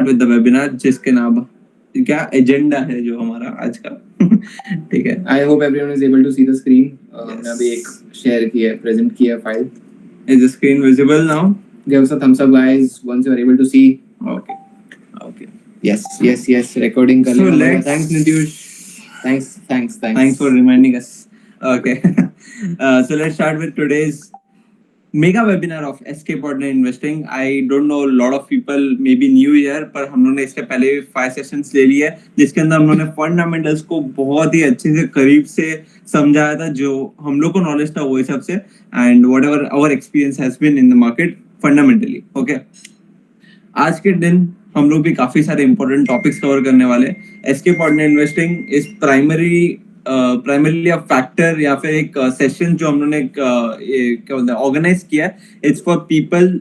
With the webinar जिसके नाम क्या एजेंडा है जो हमारा आज का ठीक है. I hope everyone is able to see the screen. मैंने अभी एक share किया, present किया file. Is the screen visible now? Give us a thumbs up, guys, once you are able to see. Okay. Yes. Recording कर So लेना let's. होगा. Thanks Nitish. Thanks for reminding us. Okay. So let's start with today's mega webinar of escape ordinary investing. I don't know lot of people may be new year, पर हम लोगों ने इसके पहले 5 sessions ले लिए जिसके अंदर हम लोगों ने फंडामेंटल्स को बहुत ही अच्छे से करीब से समझाया था, जो हम लोग को नॉलेज था वो हिसाब से, and whatever our experience has been in the market fundamentally. Okay, आज के दिन हम लोग भी काफी सारे इंपॉर्टेंट टॉपिक्स कवर करने वाले. Escape ordinary investing is primarily a factor या फिर एक सेशन जो हम लोगों ने क्या बोलते हैं ऑर्गेनाइज किया है. It's for people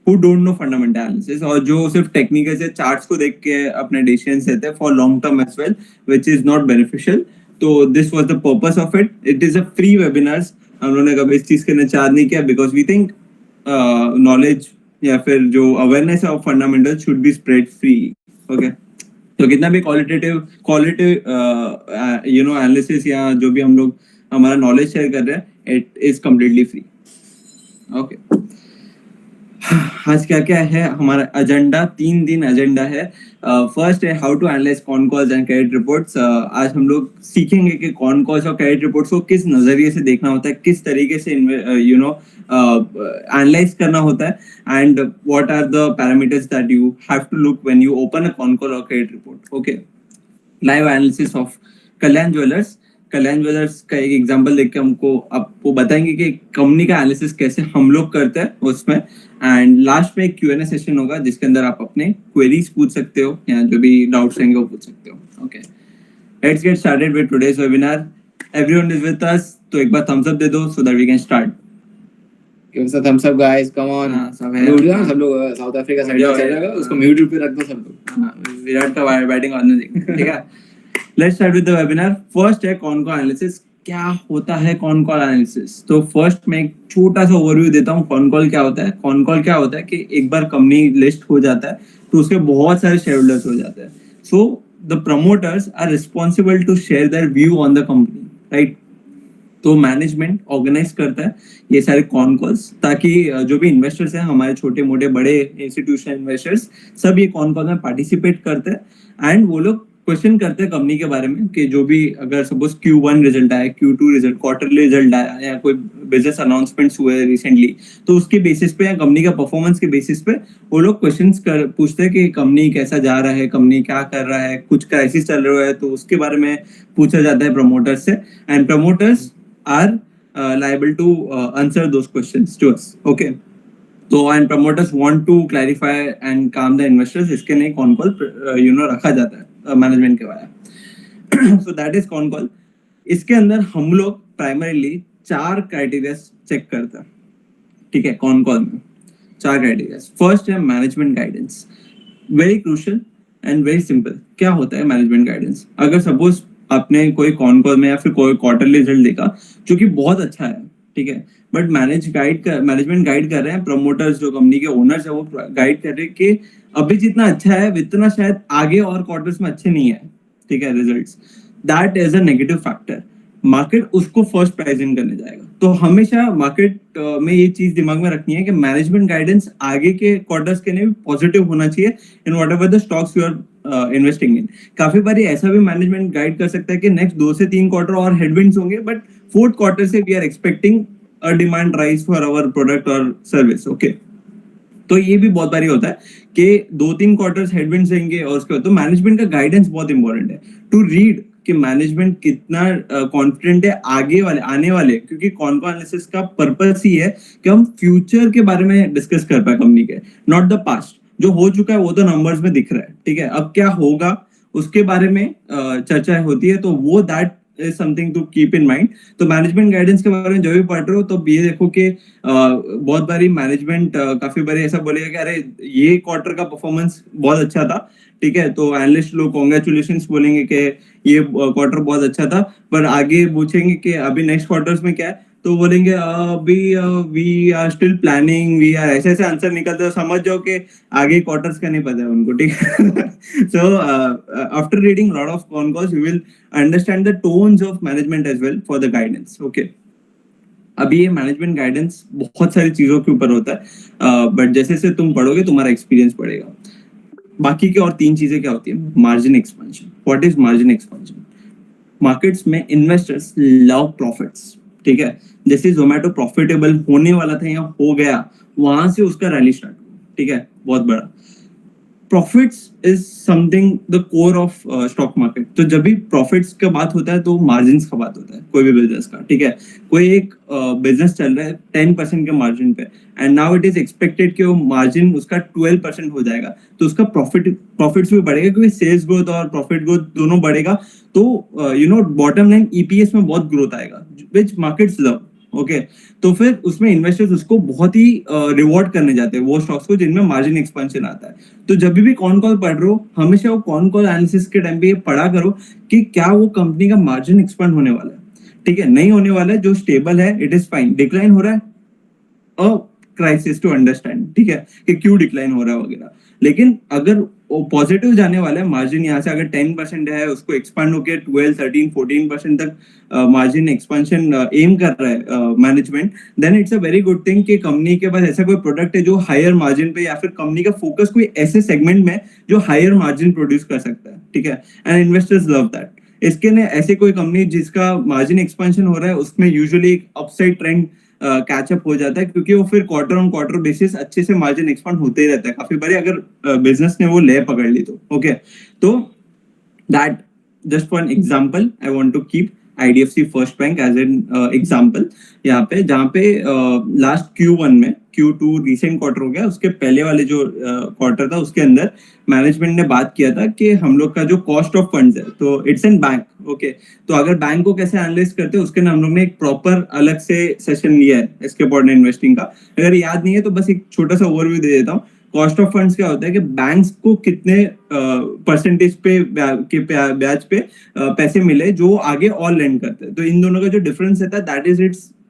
who don't know fundamental analysis और जो सिर्फ टेक्निकल से चार्ट्स को देख के अपने डिसीजंस लेते हैं for long term as well, which is not beneficial. तो this was the purpose of it. It is a free webinars. हम लोगों ने कभी इस चीज के लिए चार्ज नहीं किया बिकॉज वी थिंक नॉलेज या फिर जो awareness of fundamental should be spread free. Okay, तो कितना भी क्वालिटी एनालिसिस या जो भी हम लोग हमारा नॉलेज शेयर कर रहे हैं, it is completely free. Okay, आज क्या क्या है हमारा एजेंडा. 3 दिन एजेंडा है. फर्स्ट है how to analyse con calls and credit reports. आज हम लोग सीखेंगे कि कॉन कॉल्स और क्रेडिट रिपोर्ट्स को किस नजरिए से देखना होता है, किस तरीके से एनालाइज करना होता है, and what are the parameters that you have to look when you open a con call और credit report. Okay, live analysis of Kalyan Jewellers का एक एग्जांपल देख के आपको बताएंगे कि कंपनी का एनालिसिस कैसे हम लोग करते हैं उसमें. एंड लास्ट में एक Q&A सेशन होगा जिसके अंदर आप अपने क्वेरीज पूछ सकते हो या जो भी डाउट्स रहेंगे वो पूछ सकते हो. Okay, let's get started with today's webinar. Everyone is with us, तो एक बार थम्स अप दे दो so that we can start. Give us a thumbs up, guys. Come on. सब है. सब लोग साउथ अफ्रीका साइड में चल रहा है, उसको म्यूट पे रख दो सब लोग. विराट का बैटिंग ऑन ठीक है. Let's start with the webinar. First है कॉन कॉल एनालिसिस. क्या होता है कॉन कॉल एनालिसिस? तो फर्स्ट मैं एक छोटा सा ओवरव्यू देता हूँ. कॉन कॉल क्या होता है? कॉन कॉल क्या होता है कि एक बार कंपनी लिस्ट हो जाता है तो उसके बहुत सारे शेयर होल्डर्स हो जाते हैं. So the promoters are responsible to share their view on the company, right? तो मैनेजमेंट ऑर्गेनाइज करता है ये सारे कॉन कॉल्स ताकि जो भी इन्वेस्टर्स हैं, हमारे छोटे मोटे बड़े इंस्टीट्यूशनल इन्वेस्टर्स, सब ये कॉन कॉल में पार्टिसिपेट करते हैं एंड वो लोग क्वेश्चन करते हैं कंपनी के बारे में कि जो भी अगर सपोज Q1 रिजल्ट आया, Q2 रिजल्ट, क्वार्टरली रिजल्ट आया या कोई बिजनेस अनाउंसमेंट्स हुए रिसेंटली, तो उसके बेसिस पे या कंपनी का परफॉर्मेंस के बेसिस पे वो लोग क्वेश्चंस पूछते हैं कि कंपनी कैसा जा रहा है, कंपनी क्या कर रहा है, कुछ क्राइसिस चल रहा है तो उसके बारे में पूछा जाता है प्रमोटर्स से. And promoters are liable to answer those questions to us. Okay, so and promoters want to clarify and calm the investors. इसके लिए कॉन कॉल रखा जाता है मैनेजमेंट के द्वारा. so that is con call. इसके अंदर हम लोग प्राइमरीली 4 क्राइटेरिया चेक करते हैं. ठीक है, कॉन कॉल में 4 क्राइटेरिया. फर्स्ट है management guidance. Very crucial and very simple. क्या होता है मैनेजमेंट गाइडेंस? अगर सपोज आपने कोई कॉन कॉल में या फिर कोई क्वार्टरली रिजल्ट देखा जो कि बहुत अच्छा है, ठीक है, बट मैनेजमेंट गाइड कर रहे हैं, प्रमोटर्स जो कंपनी के ओनर्स है वो गाइड कर रहे हैं कि अभी जितना अच्छा है उतना शायद आगे और क्वार्टर्स में अच्छे नहीं है, ठीक है, results. That is a negative factor. Market उसको फर्स्ट प्राइस इन करने जाएगा. तो हमेशा मार्केट में ये चीज दिमाग में रखनी है कि मैनेजमेंट गाइडेंस आगे के क्वार्टर्स के लिए भी पॉजिटिव होना चाहिए in whatever the stocks you are investing in. काफी बारी ऐसा भी मैनेजमेंट गाइड कर सकता है कि नेक्स्ट 2 से 3 क्वार्टर और हेडविंड्स होंगे, बट 4th क्वार्टर से we are expecting a demand rise for our product और सर्विस. ओके, तो ये भी बहुत बारी होता है कि 2-3 क्वार्टर्स हेडविंड्स रहेंगे और उसके बाद तो मैनेजमेंट का गाइडेंस बहुत इंपॉर्टेंट है टू रीड कि मैनेजमेंट कितना कॉन्फिडेंट है आने वाले, क्योंकि कॉन कॉल एनालिसिस का पर्पस ही है कि हम फ्यूचर के बारे में डिस्कस कर पाए कंपनी के, नॉट द पास्ट. जो हो चुका है वो तो नंबर्स में दिख रहा है, ठीक है, अब क्या होगा उसके बारे में चर्चा होती है. तो वो that is something to keep in mind. तो मैनेजमेंट गाइडेंस के बारे में जब भी पढ़ रहे हो तो ये देखो कि बहुत बारी मैनेजमेंट काफी बारी ऐसा बोलेगा कि अरे ये क्वार्टर का परफॉर्मेंस बहुत अच्छा था, ठीक है, तो एनालिस्ट लोग कॉन्ग्रेचुलेशंस बोलेंगे कि ये क्वार्टर बहुत अच्छा था, पर आगे पूछेंगे कि अभी नेक्स्ट क्वार्टर्स में क्या है, तो बोलेंगे अभी we are still planning, we are, ऐसे ऐसे आंसर निकलते हैं, समझ जाओ कि आगे क्वार्टर्स का नहीं पता है उनको, ठीक है। So after reading lot of con calls you will understand the tones of management as well for the guidance, okay. अभी ये मैनेजमेंट गाइडेंस बहुत सारी चीजों के ऊपर होता है, बट जैसे जैसे तुम पढ़ोगे तुम्हारा एक्सपीरियंस बढ़ेगा। बाकी की और तीन चीजें क्या होती है? Margin expansion. What is margin expansion? Markets में इन्वेस्टर्स लव प्रॉफिट्स, ठीक है। जैसे जोमेटो प्रॉफिटेबल होने वाला था या हो गया, वहां से उसका रैली स्टार्ट हुआ, ठीक है, बहुत बड़ा। Profits is something the core of stock market. तो जब भी प्रॉफिट्स का बात होता है तो मार्जिन का बात होता है कोई भी बिजनेस का, ठीक है। कोई एक बिजनेस चल रहा है 10% के मार्जिन पे, and now it is expected कि वो मार्जिन उसका 12% हो जाएगा, तो उसका प्रॉफिट्स भी बढ़ेगा क्योंकि सेल्स ग्रोथ और प्रॉफिट ग्रोथ दोनों बढ़ेगा। तो बॉटम लाइन ईपीएस में बहुत ग्रोथ आएगा, विच मार्केट्स लव, ओके। तो फिर उसमें इन्वेस्टर्स उसको बहुत ही रिवॉर्ड करने जाते हैं वो स्टॉक्स को जिनमें मार्जिन एक्सपेंशन आता है। तो जब भी कॉन कॉल पढ़ रहे हो, हमेशा वो कॉन कॉल एनालिसिस के टाइम पे ये पढ़ा करो कि क्या वो कंपनी का मार्जिन एक्सपेंड होने वाला है, ठीक है। नहीं होने वाला है, जो स्टेबल है इट इज फाइन। डिक्लाइन हो रहा है, अ क्राइसिस टू अंडरस्टैंड, ठीक है, कि क्यों डिक्लाइन हो रहा है वगैरह। लेकिन अगर वो पॉजिटिव जाने वाला है, मार्जिन यहाँ से अगर 10% है, उसको एक्सपांड होकर 12, 13, 14% तक मार्जिन एक्सपेंशन एम कर रहा है management, then it's a very good thing कि कंपनी के पास ऐसा कोई प्रोडक्ट है जो हायर मार्जिन पे, या फिर कंपनी का फोकस कोई ऐसे सेगमेंट में जो हायर मार्जिन प्रोड्यूस कर सकता है, ठीक है। And investors love that. इसके ने ऐसे कोई कंपनी जिसका मार्जिन एक्सपेंशन हो रहा है, उसमें यूजुअली एक अपसाइड ट्रेंड कैचअप हो जाता है, क्योंकि वो फिर क्वार्टर ऑन क्वार्टर बेसिस अच्छे से मार्जिन एक्सपांड होते ही रहता है काफी बारी, अगर बिजनेस ने वो ले पकड़ ली तो, ओके। तो that, just for an example, I want to keep IDFC first bank as an example यहाँ पे, जहाँ पे लास्ट Q1 में, Q2 रिसेंट क्वार्टर हो गया, उसके पहले वाले जो क्वार्टर था उसके अंदर मैनेजमेंट ने बात किया था कि हम लोग का जो कॉस्ट ऑफ फंड्स है, तो इट्स एन बैंक, ओके। तो अगर बैंक को कैसे एनालाइज करते हैं उसके लिए हम लोग ने एक प्रॉपर अलग से सेशन लिया है एस्केप ऑर्डिनरी इन्वेस्टिंग का। अगर याद नहीं है तो बस एक छोटा सा ओवरव्यू दे देता हूँ। कॉस्ट ऑफ फंड्स क्या होता है कि बैंक्स को कितने परसेंटेज पे ब्याज पे पैसे मिले जो आगे और लेंड करते हैं, तो इन दोनों का जो डिफरेंस रहता है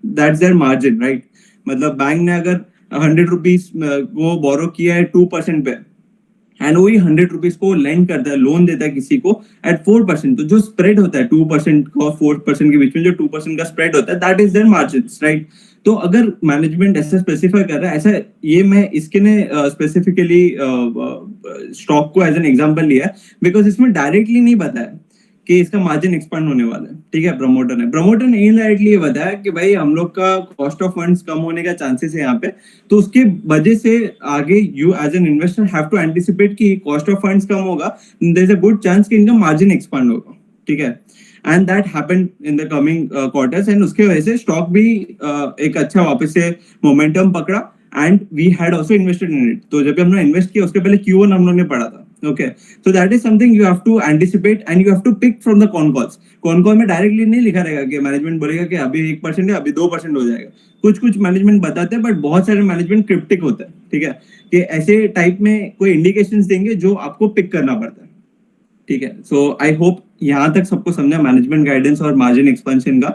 दैट्स देयर मार्जिन, राइट। मतलब बैंक ने अगर 100 रुपीज वो बोरो किया है 2% पे, एंड वही 100 रुपीज को लेंड करता है, लोन देता है किसी को एट 4%, तो जो स्प्रेड होता है 2% और 4% के बीच में, जो 2% का स्प्रेड होता है, that is their margin, right. तो अगर मैनेजमेंट ऐसा स्पेसिफाई कर रहा है, ऐसा, ये मैं इसके ने स्पेसिफिकली स्टॉक को एज एन एग्जांपल लिया है, बिकॉज इसमें डायरेक्टली नहीं बताया कि इसका मार्जिन एक्सपांड होने वाला है, ठीक है। प्रमोटर ने इनडायरेक्टली ये बताया कि भाई हम लोग का कॉस्ट ऑफ फंड्स कम होने का चांसेस है यहाँ पे, तो उसके वजह से आगे you as an investor have to anticipate कि कॉस्ट ऑफ फंड्स कम होगा, there is a good chance कि इनका मार्जिन एक्सपांड होगा, ठीक है। And that happened in the coming quarters, एंड उसके वजह से स्टॉक भी एक अच्छा वापस से मोमेंटम पकड़ा, and we had also invested in it. तो जब हमने इन्वेस्ट किया उसके पहले Q1 हम लोग ने पढ़ा था, okay. so that is something you have to anticipate and you have to pick from the con calls. con call में डायरेक्टली नहीं लिखा रहेगा कि मैनेजमेंट बोलेगा कि अभी 1% है, अभी 2% हो जाएगा। कुछ कुछ मैनेजमेंट बताते हैं, बट बहुत सारे मैनेजमेंट क्रिप्टिक होता है, ठीक है, कि ऐसे टाइप में कोई इंडिकेशंस देंगे जो आपको पिक करना पड़ता है, ठीक है। सो आई होप यहाँ तक सबको समझा मैनेजमेंट गाइडेंस और मार्जिन एक्सपेंशन का।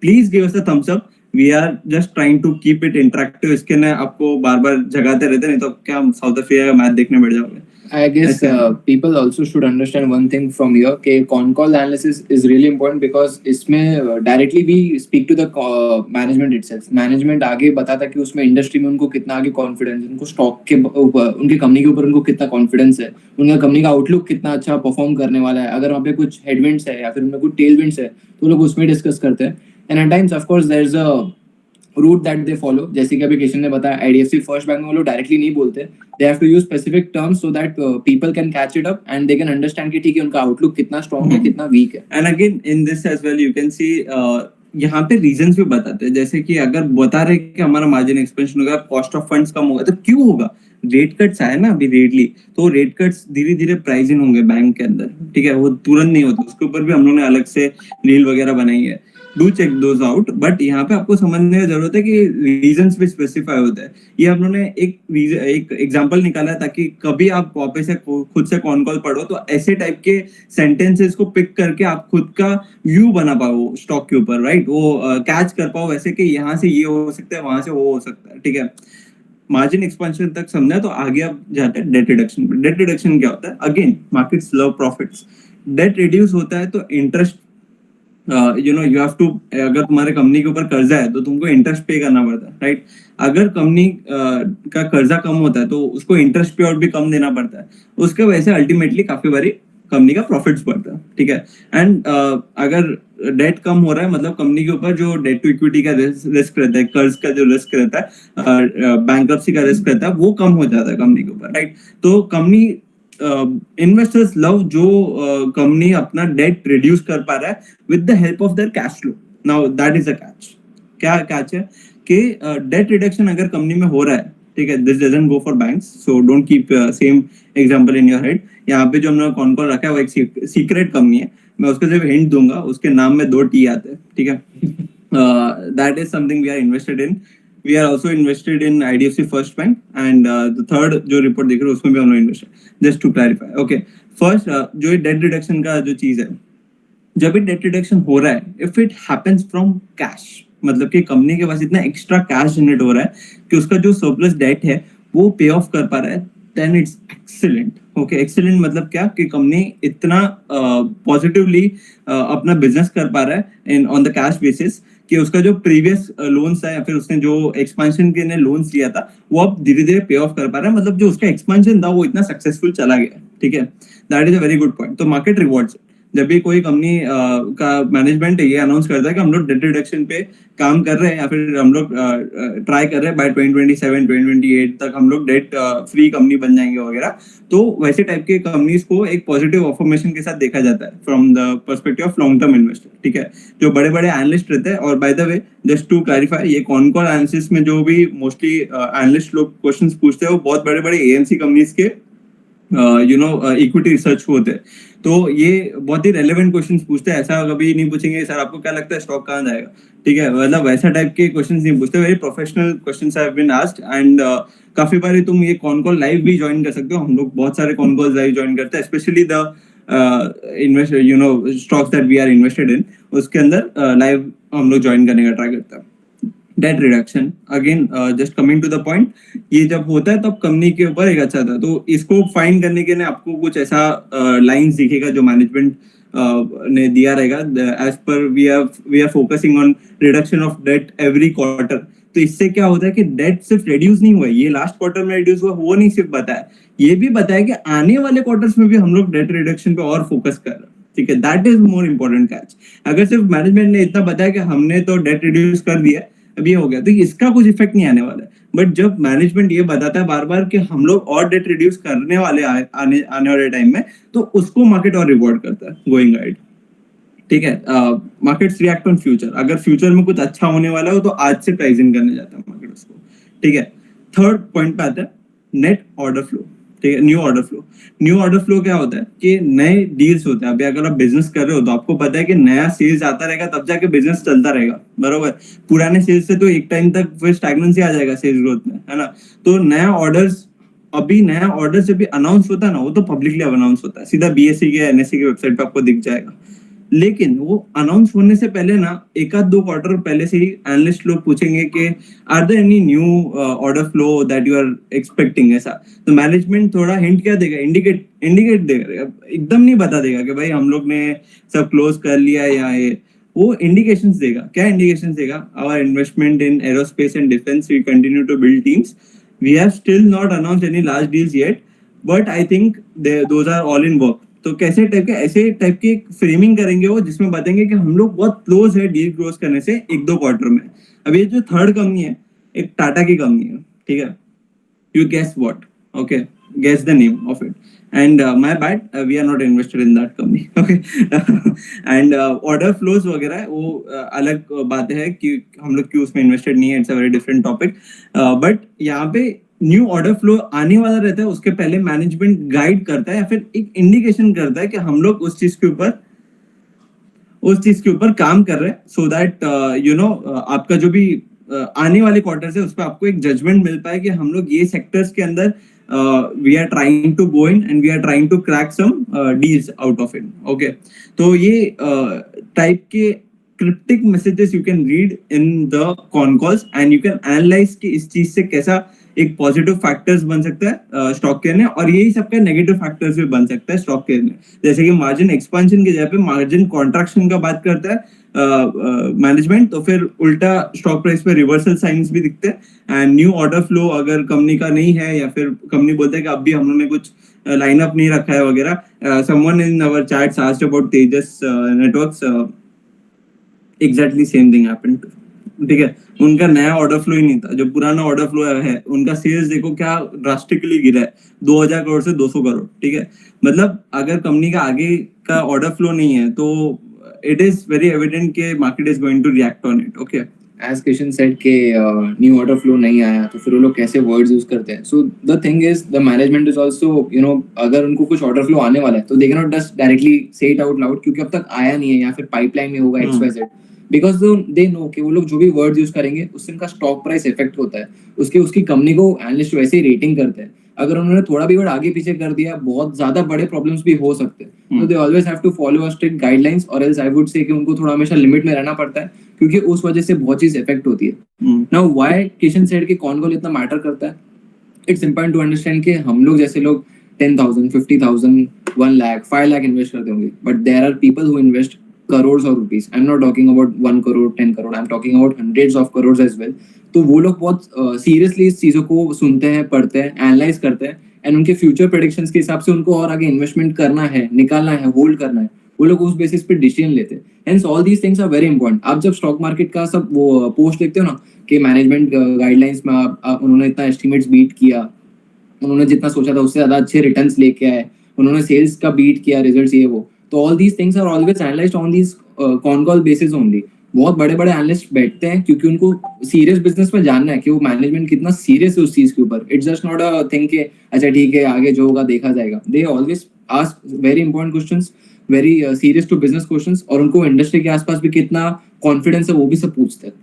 Please give us a thumbs up, we are just trying to keep it interactive. इसके ना आपको बार बार जगाते रहते, नहीं तो क्या साउथ अफ्रीका का मैच देखने बैठ जाओगे। I guess people also should understand one thing from here कि con call analysis is really important because इसमें directly we speak to the management itself. Management आगे बताता कि उसमें इंडस्ट्री में उनको कितना आगे कॉन्फिडेंस है, उनको स्टॉक के ऊपर, उनके कंपनी के ऊपर उनको कितना कॉन्फिडेंस है, उनका कंपनी का आउटलुक कितना अच्छा परफॉर्म करने वाला है। अगर वहाँ पे कुछ हेडविंड्स है या फिर उनमें कुछ टेलविंड्स है तो लोग उसमें डिस्कस करते हैं। And at times of course there is a route that they follow, जैसे कि अभी किशन ने बताया आईडीएफसी फर्स्ट बैंक में वो लोग डायरेक्टली नहीं बोलते, they have to use specific terms so that people can catch it up and they can understand कि ठीक है उनका आउटलुक कितना स्ट्रांग है, कितना वीक है। And again in this as well you can see यहाँ पे रीजंस भी बताते हैं, जैसे कि अगर बता रहे कि हमारा मार्जिन एक्सपेंशन होगा, कॉस्ट ऑफ फंड्स कम होगा, तो क्यों होगा? रेट कट्स आए ना अभी रेटली, तो रेट कट्स धीरे धीरे प्राइस इन होंगे बैंक के अंदर, ठीक है, वो तुरंत नहीं होता, उसके ऊपर भी हम लोगों ने अलग से रील वगैरह बनाई है। Do check those out, but यहाँ पे आपको समझने की जरूरत है कि रीजंस भी स्पेसिफाई होते हैं। ये हम लोगों ने एक एग्जांपल निकाला है ताकि कभी आप वापस से खुद से कॉन कॉल पढ़ो तो ऐसे टाइप के सेंटेंसेस को पिक करके आप खुद का व्यू बना पाओ स्टॉक के ऊपर, राइट? वो कैच कर पाओ वैसे कि यहाँ से ये हो सकता है, वहां से वो हो सकता है, ठीक है? मार्जिन एक्सपेंशन तक समझा तो आगे आप जाते हैं डेट रिडक्शन पे। डेट रिडक्शन क्या होता है? Again markets love profits. Debt reduce होता है तो इंटरेस्ट, यू हैव टू, अगर तुम्हारे कंपनी के ऊपर कर्जा है तो तुमको इंटरेस्ट पे करना पड़ता है, राइट? अगर कंपनी का कर्जा कम होता है तो उसको इंटरेस्ट पे और भी कम देना पड़ता है। उसके वजह से अल्टीमेटली काफी बारी कंपनी का प्रॉफिट्स बढ़ता है, ठीक है? एंड अगर डेट कम हो रहा है मतलब कंपनी के ऊपर जो डेट टू इक्विटी का रिस्क रहता है, कर्ज का जो रिस्क रहता है, बैंक्रप्सी का रिस्क रहता है, वो कम हो जाता है कंपनी के ऊपर, राइट? तो कंपनी, इन्वेस्टर्स लव जो कंपनी अपना डेट रिड्यूस कर पा रहा है with the help of their cash flow. Now that is a catch. क्या कैच है कि डेट रिडक्शन अगर कंपनी में हो रहा है, ठीक है, this doesn't go for banks, so don't keep same example in your head. यहाँ पे जो हमने कॉन कॉल रखा है वो एक सीक्रेट कंपनी है, मैं उसको सिर्फ हिंट दूंगा, उसके नाम में 2 टी आते हैं, ठीक है? That is something we are invested in. We are also invested in IDFC first bank, and the third जो रिपोर्ट देख रहे हो उसमें भी हम लोग invested. Just to clarify, okay? First, जो ये डेट रिडक्शन का जो चीज है, जब भी डेट रिडक्शन हो रहा है, if it happens from cash, मतलब कि कंपनी के पास इतना एक्स्ट्रा कैश जनरेट हो रहा है कि उसका जो सरप्लस डेट है वो पे ऑफ कर पा रहा है, then it's excellent. Okay, excellent मतलब क्या कि कंपनी इतना पॉजिटिवली अपना बिजनेस कर पा रहा है in on the cash basis कि उसका जो प्रीवियस लोन्स है या फिर उसने जो एक्सपेंशन के लिए लोन्स लिया था वो अब धीरे धीरे पे ऑफ कर पा रहा है, मतलब जो उसका एक्सपेंशन था वो इतना सक्सेसफुल चला गया, ठीक है? That is a very good point. तो मार्केट रिवॉर्ड्स, जब भी कोई कंपनी का मैनेजमेंट ये अनाउंस करता है कि हम लोग डेट रिडक्शन पे काम कर रहे हैं या फिर हम लोग ट्राई कर रहे हैं बाय 2027 2028 तक हम लोग डेट फ्री कंपनी बन जाएंगे वगैरह, तो वैसे टाइप के कंपनीज को एक पॉजिटिव अफर्मेशन के साथ देखा जाता है from the perspective of long term investor, ठीक है? जो बड़े बड़े एनालिस्ट रहते हैं, और by the way just to clarify, ये कॉन कॉल एनालिसिस में जो भी मोस्टली एनालिस्ट लोग क्वेश्चंस पूछते हैं वो बहुत बड़े बड़े AMC कंपनीज के इक्विटी रिसर्च होते हैं। तो ये बहुत ही रेलेवेंट क्वेश्चंस पूछते हैं, ऐसा कभी नहीं पूछेंगे सर आपको क्या लगता है स्टॉक कहाँ जाएगा, ठीक है? मतलब वैसा टाइप के क्वेश्चंस नहीं पूछते, very professional questions have been asked. And काफी बार तुम ये कॉन कॉल लाइव भी ज्वाइन कर सकते हो, हम लोग बहुत सारे कॉन कॉल लाइव ज्वाइन करते हैं, specially the invest stocks that we are invested in, उसके अंदर लाइव हम लोग ज्वाइन करने का ट्राई करते हैं। Debt reduction, again just coming to the point, ये जब होता है तब कंपनी के ऊपर एक अच्छा था, तो इसको फाइंड करने के लिए आपको कुछ ऐसा लाइंस दिखेगा जो मैनेजमेंट ने दिया रहेगा। As per we are focusing on reduction of debt every quarter. तो इससे क्या होता है कि डेट सिर्फ रिड्यूस नहीं हुआ, ये लास्ट क्वार्टर में रिड्यूस हुआ वो नहीं सिर्फ बताया, ये भी बताया कि आने वाले क्वार्टर्स में भी हम लोग डेट रिडक्शन पे और फोकस कर रहे हैं, ठीक है? That is more important catch. अगर सिर्फ मैनेजमेंट ने इतना बताया कि हमने तो डेट रिड्यूस कर दिया, अभी हो गया, तो इसका कुछ इफेक्ट नहीं आने वाला है। बट जब मैनेजमेंट ये बताता है बार बार कि हम लोग और डेट रिड्यूस करने वाले आने वाले टाइम में, तो उसको मार्केट और रिवॉर्ड करता है गोइंग गाइड, ठीक है? मार्केट्स रिएक्ट ऑन फ्यूचर, अगर फ्यूचर में कुछ अच्छा होने वाला हो तो आज से प्राइसिंग करने जाता है मार्केट उसको, ठीक है? थर्ड पॉइंट पे आता है नेट ऑर्डर फ्लो, ठीक है? New order flow. New order flow क्या होता है कि नए डील्स होते हैं। अभी अगर आप बिजनेस कर रहे हो तो आपको पता है कि नया सेल्स आता रहेगा तब जाके बिजनेस चलता रहेगा, बरोबर? पुराने सेल्स से तो एक टाइम तक फिर स्टैग्नेंसी आ जाएगा सेल्स ग्रोथ में, है ना? तो नया ऑर्डर्स, अभी नया ऑर्डर जब भी अनाउंस होता है ना, वो तो पब्लिकली अनाउंस होता है, सीधा BSE के NSE की वेबसाइट पे आपको दिख जाएगा। लेकिन वो अनाउंस होने से पहले ना, एक आध 2 क्वार्टर पहले से ही एनालिस्ट लोग पूछेंगे कि are there any new order flow that you are expecting, ऐसा। तो मैनेजमेंट थोड़ा हिंट क्या देगा, इंडिकेट देगा, एकदम नहीं बता देगा कि भाई हम लोग ने सब क्लोज कर लिया है या ये, वो इंडिकेशंस देगा। क्या इंडिकेशंस देगा? Our investment in aerospace and defence, we continue to build teams, we have still not announced any large deals yet, but I think those are all in work. तो कैसे टाइप के, ऐसे type की framing करेंगे वो, जिसमें बताएंगे कि हम लोग बहुत क्लोज है डील क्लोज करने से 1-2 क्वार्टर में। अब ये जो थर्ड कंपनी है, एक टाटा की कंपनी है, ठीक है? You guess what? Okay, guess the name of it, and my bad, we are not invested in that company, okay? And order flows वगैरह वो अलग बात है कि हम लोग क्यों उसमें इन्वेस्टेड नहीं है, it's a very different topic. But यहाँ पे न्यू ऑर्डर फ्लो आने वाला रहता है, उसके पहले मैनेजमेंट गाइड करता है या फिर एक इंडिकेशन करता है कि हम लोग उस चीज के ऊपर उस चीज के ऊपर काम कर रहे हैं, सो दैट आपका जो भी आने वाले क्वार्टर्स है उस पर आपको एक जजमेंट मिल पाए कि हम लोग ये सेक्टर्स के अंदर we are trying to go in and we are trying to crack some deals out of it. Okay, तो ये टाइप के cryptic messages you can read in the con calls and you can analyse कि इस चीज से कैसा एक positive factors बन सकता है स्टॉक केयर में, और यही सबका नेगेटिव फैक्टर्स भी बन सकता है स्टॉक केयर में। जैसे कि मार्जिन एक्सपेंशन की जगह पे मार्जिन कॉन्ट्रैक्शन का बात करता है मैनेजमेंट, तो फिर उल्टा स्टॉक प्राइस पे रिवर्सल साइंस भी दिखते हैं। एंड न्यू ऑर्डर फ्लो अगर कंपनी का नहीं है, या फिर कंपनी बोलते हैं कि अभी हम लोगों ने कुछ लाइनअप नहीं रखा है वगैरह। Someone in our chats asked about Tejas Networks, exactly same thing happened. ठीक है, उनका नया ऑर्डर फ्लो ही नहीं था, जो पुराना ऑर्डर फ्लो है उनका सेल्स देखो क्या ड्रास्टिकली गिरा है, 2000 करोड़ से 200 करोड़। ठीक है, मतलब अगर कंपनी का आगे का ऑर्डर फ्लो नहीं है तो इट इज वेरी एविडेंट कि market is going to react on it. Okay, As Kishan said के न्यू ऑर्डर फ्लो नहीं आया तो फिर वो लोग कैसे वर्ड्स यूज करते हैं। So the thing is the management is also अगर उनको कुछ ऑर्डर फ्लो आने वाला है तो they can not just directly से इट आउट लाउड, क्योंकि अब तक आया नहीं है या फिर पाइपलाइन में होगा XYZ, बिकॉज दे नो कि वो लोग जो भी वर्ड्स यूज करेंगे उससे उनका स्टॉक प्राइस इफेक्ट होता है, उसकी कंपनी को एनालिस्ट वैसे ही रेटिंग करते हैं। अगर उन्होंने थोड़ा भी वर्ड आगे पीछे कर दिया बहुत ज्यादा बड़े प्रॉब्लम्स भी हो सकते हैं। तो they always have to follow a strict guidelines, और एल्स आई वुड से कि उनको थोड़ा हमेशा लिमिट में रहना पड़ता है, क्योंकि उस वजह से बहुत चीज इफेक्ट होती है। नाउ व्हाई किशन सेड कि कौन कॉल इतना मैटर करता है, इट्स इंपॉर्टेंट टू अंडरस्टैंड कि हम लोग जैसे लोग 10,000 50,000 1 लाख 5 लाख इन्वेस्ट करते होंगे, but there are people who invest crores of rupees. I'm not talking about 1 crore 10 crore, I'm talking about hundreds of crores as well. तो वो लोग बहुत सीरियसली इस चीजों को सुनते हैं, पढ़ते हैं, एनालाइज करते हैं, एंड उनके फ्यूचर प्रेडिक्शंस के हिसाब से उनको और आगे इन्वेस्टमेंट करना है, निकालना है, होल्ड करना है, वो लोग उस बेसिस पे डिसीजन लेते हैं। Hence all these things are very important. आप जब स्टॉक मार्केट का सब वो पोस्ट देखते हो ना कि मैनेजमेंट गाइडलाइंस में उन्होंने इतना एस्टिमेट्स बीट किया, उन्होंने जितना सोचा था उससे ज्यादा अच्छे रिटर्न्स लेके आए, उन्होंने सेल्स का बीट किया, रिजल्ट्स ये वो, तो all these things are always analysed on these con call basis only. बहुत बड़े बड़े एनालिस्ट बैठते हैं क्योंकि उनको सीरियस बिजनेस में जानना है कि वो मैनेजमेंट कितना सीरियस है उस चीज के ऊपर। It's just not a thing कि अच्छा ठीक है आगे जो होगा देखा जाएगा। They always ask very important questions, very serious to business questions, और उनको इंडस्ट्री के आसपास भी कितना कॉन्फिडेंस है वो भी सब पूछते हैं।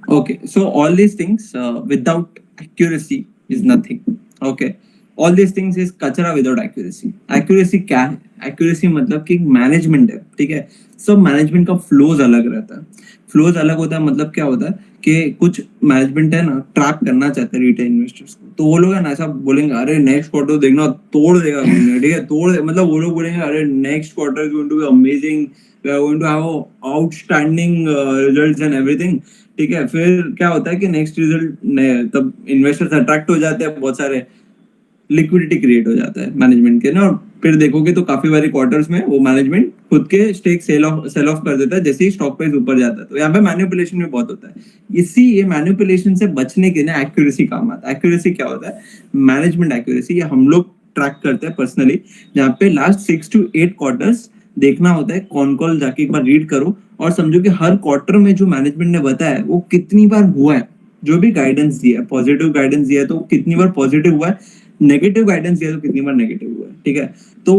Okay, so all these things without accuracy is nothing. Okay, all these things is कचरा without accuracy. Accuracy क्या है? Accuracy मतलब कि मैनेजमेंट है, ठीक है। सब मैनेजमेंट का फ्लोज अलग रहता है। फ्लोज अलग होता है मतलब क्या होता है कि कुछ मैनेजमेंट है ना ट्रैक करना चाहते हैं रिटेल इन्वेस्टर्स को, तो वो लोग है ना ऐसा बोलेंगे अरे नेक्स्ट क्वार्टर देखना तोड़ देगा हमने, ठीक है, मतलब वो लोग बोलेंगे अरे next quarter is going to be amazing, we are going to have outstanding results and everything. ठीक है, फिर क्या होता है कि नेक्स्ट रिजल्ट तब इन्वेस्टर्स अट्रैक्ट हो जाते हैं, बहुत सारे लिक्विडिटी क्रिएट हो जाता है मैनेजमेंट के ना, और फिर देखोगे तो काफी बारी क्वार्टर्स में वो मैनेजमेंट खुद के स्टेक सेल ऑफ कर देता है जैसे ही स्टॉक प्राइस ऊपर जाता है। तो यहाँ पे मैनिपुलेशन भी बहुत होता है। ये मैनिपुलेशन से बचने के लिए एक्यूरेसी काम आता है। एक्यूरेसी क्या होता है? मैनेजमेंट एक्यूरेसी, ये हम लोग ट्रैक करते हैं पर्सनली, जहाँ पे लास्ट 6 to 8 क्वार्टर्स देखना होता है। कॉन कॉल जाके एक बार रीड करो और समझो कि हर क्वार्टर में जो मैनेजमेंट ने बताया है वो कितनी बार हुआ है। जो भी गाइडेंस दिया है, पॉजिटिव गाइडेंस दिया है तो कितनी बार पॉजिटिव हुआ है, नेगेटिव गाइडेंस दिया तो कितनी बार नेगेटिव हुआ है। ठीक है, तो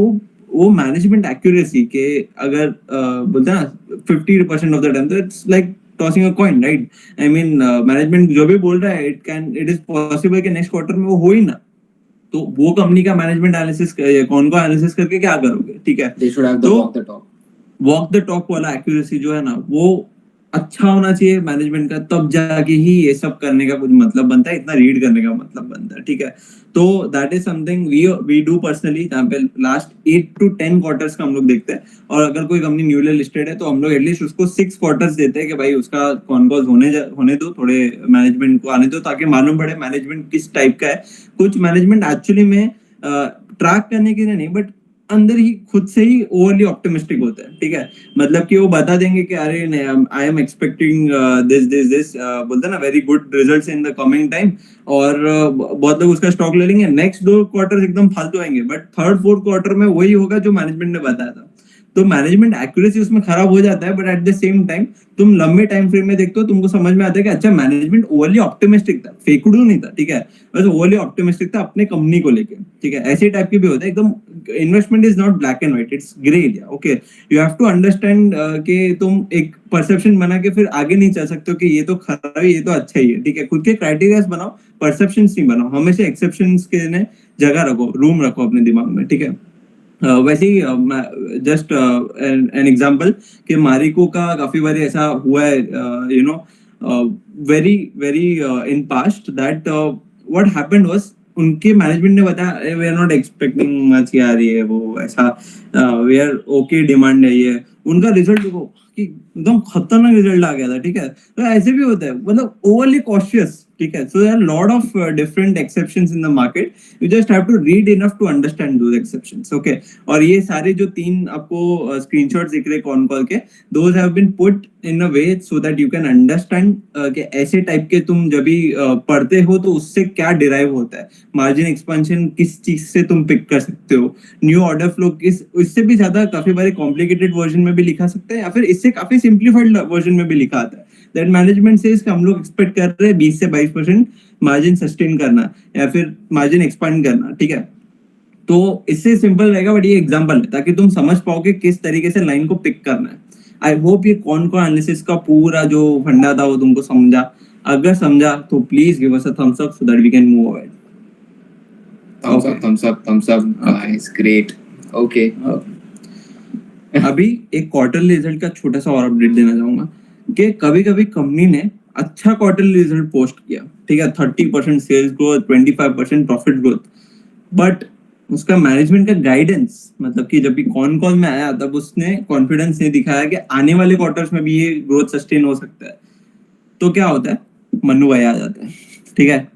वो मैनेजमेंट एक्यूरेसी के अगर बोलते हैं ना 50% ऑफ द टाइम, तो it's like tossing a coin, right? I mean management जो भी बोल रहा है इट इज पॉसिबल कि नेक्स्ट क्वार्टर में वो हो ही ना, तो वो कंपनी का मैनेजमेंट एनालिसिस कौन को एनालिसिस करके क्या करोगे? ठीक है, They should have the तो walk the talk. Walk the talk वाला एक्यूरेसी जो है ना वो अच्छा होना चाहिए मैनेजमेंट का, तब जाके ही ये सब करने का कुछ मतलब बनता है, इतना रीड करने का मतलब बनता है। ठीक है, तो that is something we do personally, जहाँ पे लास्ट 8 to 10 क्वार्टर्स का हम लोग देखते हैं। और अगर कोई कंपनी न्यूली लिस्टेड है तो हम लोग एटलीस्ट उसको 6 क्वार्टर्स देते हैं कि भाई उसका कॉन्कॉल्स होने दो, थोड़े मैनेजमेंट को आने दो, ताकि मालूम पड़े मैनेजमेंट किस टाइप का है। कुछ मैनेजमेंट एक्चुअली में ट्रैक करने के लिए नहीं, बट अंदर ही खुद से ही ओवरली ऑप्टिमिस्टिक होता है। ठीक है, मतलब कि वो बता देंगे कि अरे आई एम एक्सपेक्टिंग दिस बोलते हैं ना very good results in the coming time, और बहुत लोग उसका स्टॉक ले लेंगे। नेक्स्ट 2 क्वार्टर एकदम फालतू आएंगे, बट 3rd 4th क्वार्टर में वही होगा जो मैनेजमेंट ने बताया था। तो मैनेजमेंट एक्यूरेसी उसमें खराब हो जाता है, but at the same time तुम लंबे टाइम फ्रेम में देखते हो, तुमको समझ में आता है कि अच्छा मैनेजमेंट ओवरली ऑप्टिमिस्टिक था, फेकुडू नहीं था, ठीक है, बस ओवरली ऑप्टिमिस्टिक था अपने कंपनी को लेके, ठीक है। ऐसे टाइप के भी होता है एकदम। Investment is not black and white, it's grey area, okay. You have to understand कि तुम एक परसेप्शन बना के फिर आगे नहीं चल सकते हो कि ये तो खराब है, ये तो अच्छा ही है, ठीक है। खुद के क्राइटेरियाज बनाओ, परसेप्शन नहीं बनाओ, हमेशा एक्सेप्शंस के लिए जगह रखो, रूम रखो अपने दिमाग में, ठीक है। वैसे ही जस्ट एन एग्जांपल कि मारिको का काफी बार ऐसा हुआ है, you know, very very in past that what happened was, उनके मैनेजमेंट ने बताया we are not expecting much यार, ये वो ऐसा, वी आर ओके डिमांड है ये, उनका रिजल्ट देखो कि एकदम खतरनाक रिजल्ट आ गया था, ठीक है। तो ऐसे भी होता है, मतलब ओवरली कॉशियस, ठीक है। So there are lot of different exceptions in the market, you just have to read enough to understand those exceptions, okay. और ये सारे जो तीन आपको स्क्रीनशॉट्स दिख रहे कॉन कॉल के, those have been put in a way so that you can understand कि ऐसे टाइप के तुम जब भी पढ़ते हो तो उससे क्या डिराइव होता है, मार्जिन एक्सपेंशन किस चीज से तुम पिक कर सकते हो, न्यू ऑर्डर फ्लो किस, इससे भी ज्यादा काफी बार कॉम्प्लिकेटेड वर्जन में भी लिखा सकते हैं, या फिर इससे काफी सिंप्लीफाइड वर्जन में भी लिखा आता है। दैट मैनेजमेंट से हम लोग एक्सपेक्ट कर रहे हैं 20 से 22% मार्जिन सस्टेन करना या फिर मार्जिन एक्सपांड करना, ठीक है। तो इससे सिंपल रहेगा, बट ये एग्जांपल है ताकि तुम समझ पाओ कि किस तरीके से लाइन को पिक करना है। आई होप ये कौन कौन एनालिसिस का पूरा जो फंडा था वो तुमको समझा। अगर समझा तो please give us a thumbs up so that we can move ahead. thumbs up guys, great. Okay. अभी एक क्वार्टरली रिजल्ट का छोटा सा और अपडेट देना चाहूंगा कि कभी कभी कंपनी ने अच्छा क्वार्टरली रिजल्ट पोस्ट किया, ठीक है, 30% sales growth, 25% profit growth, but उसका मैनेजमेंट का गाइडेंस, मतलब कि जब भी कॉन कॉल में आया तब उसने कॉन्फिडेंस नहीं दिखाया कि आने वाले क्वार्टर्स में भी ये ग्रोथ सस्टेन हो सकता है। तो क्या होता है, मन्नू भाई आ जाते हैं, ठीक है।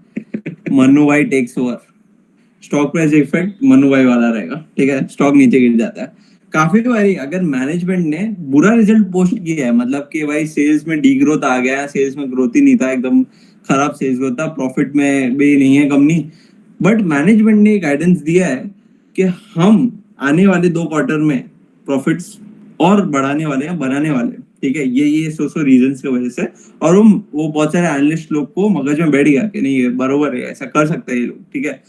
मन्नू भाई takes over, stock price effect Mannu भाई वाला रहेगा, ठीक है, स्टॉक नीचे गिर जाता है। काफी बारी अगर मैनेजमेंट ने बुरा रिजल्ट पोस्ट किया है, मतलब कि भाई सेल्स में डी ग्रोथ आ गया, सेल्स में ग्रोथ ही नहीं था, एकदम खराब सेल्स ग्रोथ था, प्रॉफिट में भी नहीं है कंपनी, बट मैनेजमेंट ने गाइडेंस दिया है कि हम आने वाले 2 क्वार्टर में प्रॉफिट्स और बढ़ाने वाले हैं, बनाने वाले हैं, ठीक है, ये सो रीजंस की वजह से। और वो बहुत सारे एनालिस्ट लोग को मगज में बैठ गया कि नहीं ये बरोबर है, ऐसा कर सकते हैं ये लोग, ठीक है।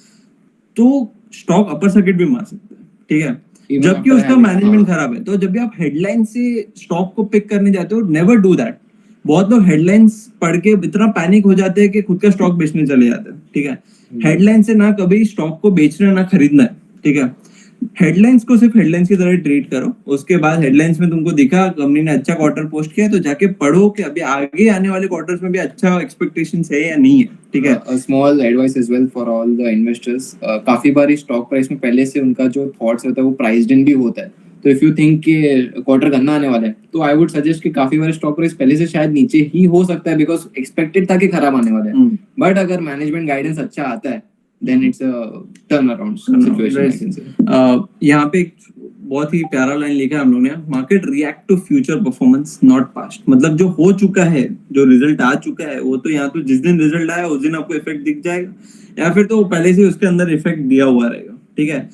तो स्टॉक अपर सर्किट भी मार सकते हैं, ठीक है, Even जबकि after उसका having, मैनेजमेंट खराब है। तो जब भी आप हेडलाइन से स्टॉक को पिक करने जाते हो, नेवर डू दैट। बहुत लोग हेडलाइंस पढ़ के इतना पैनिक हो जाते हैं कि खुद का स्टॉक बेचने चले जाते हैं, ठीक है। हेडलाइन से ना कभी स्टॉक को बेचना ना खरीदना है, ठीक है। हेडलाइंस को सिर्फ हेडलाइंस की तरह ट्रीट करो, उसके बाद हेडलाइंस में तुमको दिखा कंपनी ने अच्छा क्वार्टर पोस्ट किया तो जाके पढ़ो कि अभी आगे आने वाले क्वार्टर्स में भी अच्छा एक्सपेक्टेशंस है या नहीं है, ठीक है। a small advice as well for all the investors. काफी बार स्टॉक प्राइस में पहले से उनका जो थॉट्स रहता है वो प्राइस्ड इन भी होता है। तो इफ यू थिंक कि क्वार्टर गंदा आने वाला है तो आई वुड सजेस्ट कि काफी बार स्टॉक प्राइस पहले से शायद नीचे ही हो सकता है बिकॉज एक्सपेक्टेड था कि खराब आने वाला है, बट अगर मैनेजमेंट गाइडेंस अच्छा आता है then it's a turn around situation I can say. यहाँ पे एक बहुत ही प्यारा लाइन लिखा है हम लोग ने, market react to future performance not past. मतलब जो हो चुका है, जो रिजल्ट आ चुका है, वो तो यहाँ तो जिस दिन रिजल्ट आया उस दिन आपको इफेक्ट दिख जाएगा, या फिर तो पहले से उसके अंदर इफेक्ट दिया हुआ रहेगा, ठीक है।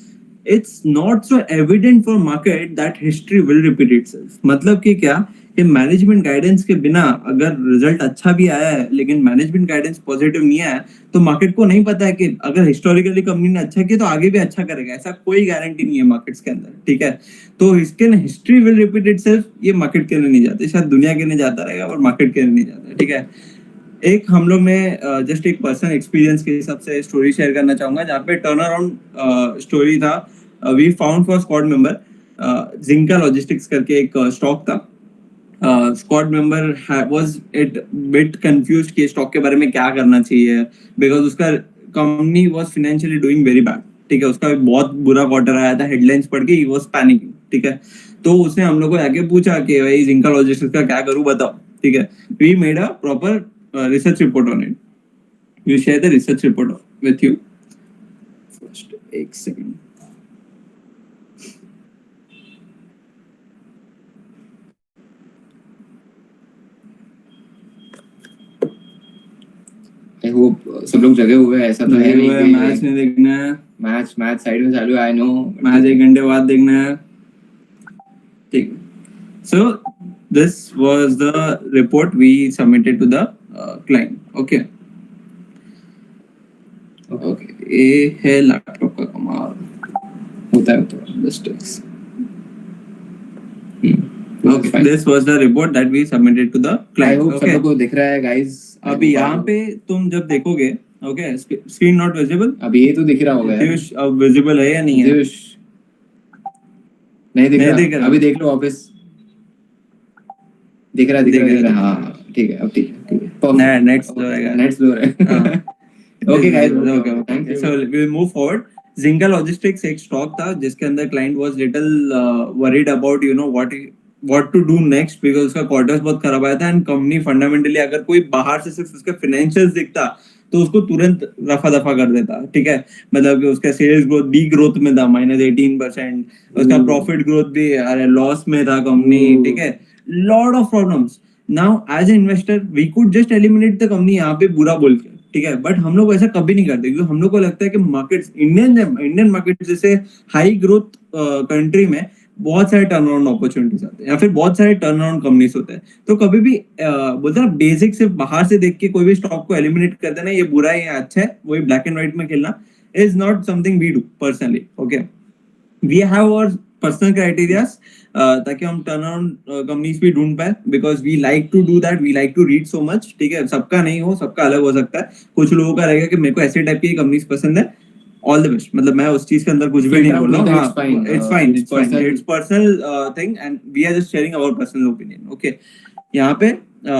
It's not so evident for market that history will repeat itself. मतलब कि क्या, कि मैनेजमेंट गाइडेंस के बिना अगर रिजल्ट अच्छा भी आया है लेकिन मैनेजमेंट गाइडेंस पॉजिटिव नहीं आया, तो मार्केट को नहीं पता है कि अगर हिस्टोरिकली कंपनी ने अच्छा किया तो आगे भी अच्छा करेगा, ऐसा कोई गारंटी नहीं है मार्केट्स के अंदर, ठीक है। तो इसके ना हिस्ट्री विल रिपीट इटसेल्फ, ये मार्केट के लिए नहीं जाते, शायद दुनिया के लिए जाता रहेगा और मार्केट के लिए नहीं जाता, ठीक है। एक हम लोग ने जस्ट एक पर्सनल एक्सपीरियंस के हिसाब से स्टोरी शेयर करना चाहूंगा, जहाँ पे टर्न अराउंड स्टोरी था। We found for squad member Zinka logistics करके एक स्टॉक था। Squad member was it bit confused कि स्टॉक के बारे में क्या करना चाहिए, बिकॉज उसका company was financially doing very bad, ठीक है। उसका बहुत बुरा क्वार्टर आया था, हेडलाइंस पढ़ के ही वाज पैनिकिंग, ठीक है। तो उसने हम लोग को आके पूछा कि भाई जिंका लॉजिस्टिक्स का क्या करूं बताओ, ठीक है। We made a proper research report on it. We share the research report with you. First, एक second. आई होप सब लोग जगे हुए हैं, ऐसा तो है नहीं कि मैच नहीं देखना है, मैच साइड में चालू है, आई नो मैच 1 घंटे बाद देखना है। ठीक है. So this was the report we submitted to the client. Okay. Okay. ये है लैपटॉप का कमाल. होता है Mistakes. Okay. This was the report that we submitted to the I client. hope सब Okay. लोग को दिख रहा है guys. अभी यहाँ पे तुम जब देखोगे, okay, screen not visible. अभी ये तो दिख रहा होगा यार. दिव्श, अब visible है या नहीं है? दिव्श नहीं दिख नहीं रहा. अभी देख लो वापस. दिख रहा. हाँ ठीक है. अब ठीक है. नेट स्लो रहेगा. नेट स्लो है. Okay guys. Okay. Thank you. So we'll move forward. Zinka Logistics एक स्टॉक था जिसके अंदर client was little worried about what to do next because उसका क्वार्टर्स बहुत खराब आया था एंड कंपनी फंडामेंटली अगर कोई बाहर से सिर्फ उसके फाइनेंशियल्स दिखता तो उसको तुरंत रफा दफा कर देता. ठीक है, मतलब कि उसका सेल्स ग्रोथ डी ग्रोथ में था -18%. उसका प्रॉफिट ग्रोथ भी अरे लॉस में था कंपनी. ठीक है, lot of problems. Now as a investor we could just eliminate the company यहाँ पे बुरा बोल के. ठीक है, बट हम लोग ऐसा कभी नहीं करते क्योंकि हम लोग को लगता है कि मार्केट्स इंडियन मार्केट जैसे हाई ग्रोथ कंट्री में बहुत सारे टर्न अराउंड अपॉर्चुनिटीज आते हैं या फिर बहुत सारे टर्न अराउंड कंपनीज होते हैं. तो कभी भी बोलते हैं ना बेसिक सिर्फ बाहर से देख के कोई भी स्टॉक को एलिमिनेट कर देना ये बुरा है या अच्छा है वही ब्लैक एंड व्हाइट में खेलना is not something we do personally. Okay, we have our personal criterias ताकि हम टर्न अराउंड कंपनीज भी ढूंढ पाए because we like to do that. We like to read so much. ठीक है, सबका नहीं हो, सबका अलग हो सकता है. कुछ लोगों का रहेगा कि मेरे को ऐसे टाइप की कंपनीज पसंद है. All the best. मतलब मैं उस चीज के अंदर कुछ भी नहीं बोल रहा हूँ. It's fine. It's personal thing and we are just sharing our personal opinion. Okay, यहाँ पे